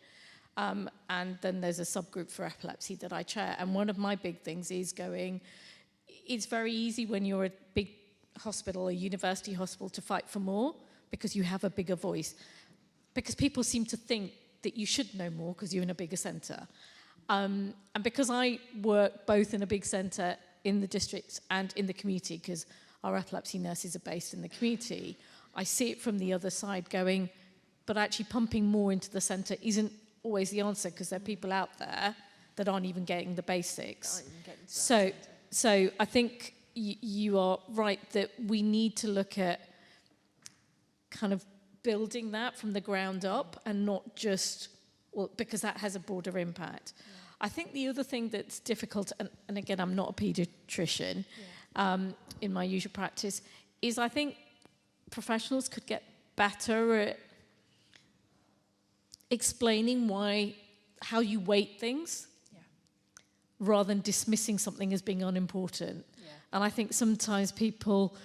And then there's a subgroup for epilepsy that I chair. And one of my big things is it's very easy when you're a big hospital, a university hospital, to fight for more because you have a bigger voice. Because people seem to think that you should know more because you're in a bigger centre. And because I work both in a big centre in the district and in the community, because our epilepsy nurses are based in the community, I see it from the other side going, but actually pumping more into the centre isn't always the answer, because there are people out there that aren't even getting the basics. So I think you are right that we need to look at kind of building that from the ground up and not just, because that has a broader impact. I think the other thing that's difficult, and again, I'm not a paediatrician in my usual practice, is I think professionals could get better at explaining how you weight things rather than dismissing something as being unimportant. And I think sometimes people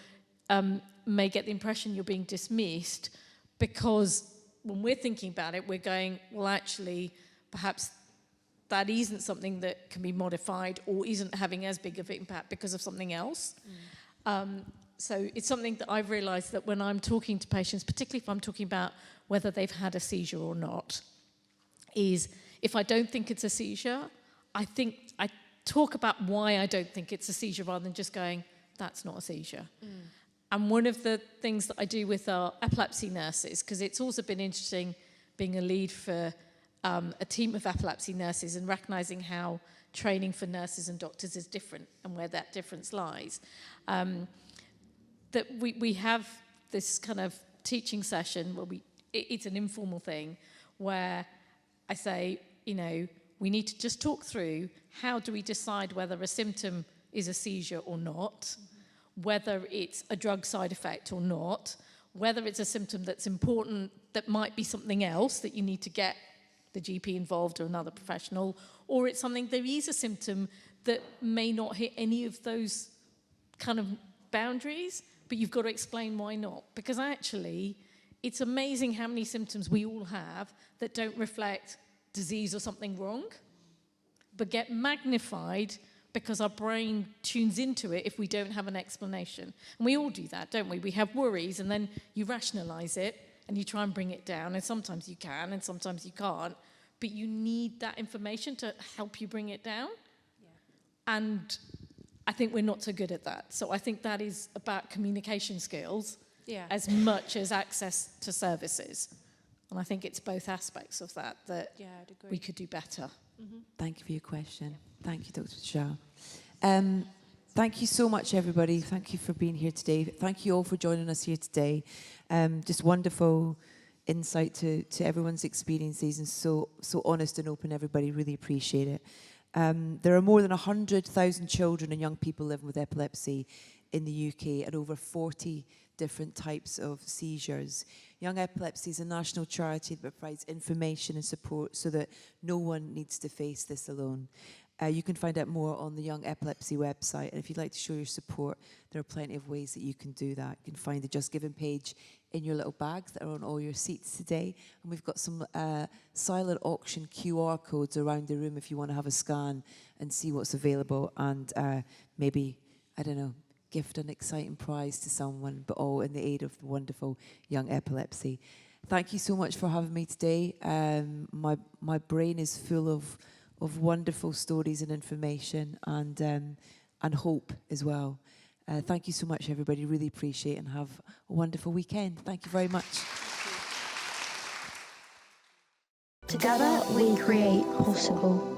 may get the impression you're being dismissed because when we're thinking about it, we're going, well, actually, perhaps that isn't something that can be modified or isn't having as big of an impact because of something else. So it's something that I've realised that when I'm talking to patients, particularly if I'm talking about whether they've had a seizure or not, is if I don't think it's a seizure, I talk about why I don't think it's a seizure rather than just going, that's not a seizure. And one of the things that I do with our epilepsy nurses, because it's also been interesting being a lead for a team of epilepsy nurses and recognising how training for nurses and doctors is different and where that difference lies, that we have this kind of teaching session where it's an informal thing where I say, we need to just talk through how do we decide whether a symptom is a seizure or not, whether it's a drug side effect or not, whether it's a symptom that's important that might be something else that you need to get the GP involved or another professional, or it's something there is a symptom that may not hit any of those kind of boundaries, but you've got to explain why not. Because actually, it's amazing how many symptoms we all have that don't reflect disease or something wrong, but get magnified because our brain tunes into it if we don't have an explanation. And we all do that, don't we? We have worries, and then you rationalize it, and you try and bring it down, and sometimes you can, and sometimes you can't, but you need that information to help you bring it down. Yeah. And I think we're not so good at that. So I think that is about communication skills as much as access to services. And I think it's both aspects of that we could do better. Mm-hmm. Thank you for your question. Thank you, Dr. Tejal. Thank you so much, everybody. Thank you for being here today. Thank you all for joining us here today. Just wonderful insight to everyone's experiences, and so honest and open, everybody. Really appreciate it. There are more than 100,000 children and young people living with epilepsy in the UK, and over 40 different types of seizures. Young Epilepsy is a national charity that provides information and support so that no one needs to face this alone. You can find out more on the Young Epilepsy website, and if you'd like to show your support, there are plenty of ways that you can do that. You can find the Just Giving page in your little bags that are on all your seats today, and we've got some silent auction QR codes around the room if you want to have a scan and see what's available, and maybe, I don't know, gift an exciting prize to someone, but all in the aid of the wonderful Young Epilepsy. Thank you so much for having me today. My brain is full of wonderful stories and information, and hope as well. Thank you so much, everybody. Really appreciate it, and have a wonderful weekend. Thank you very much. Together we create possible.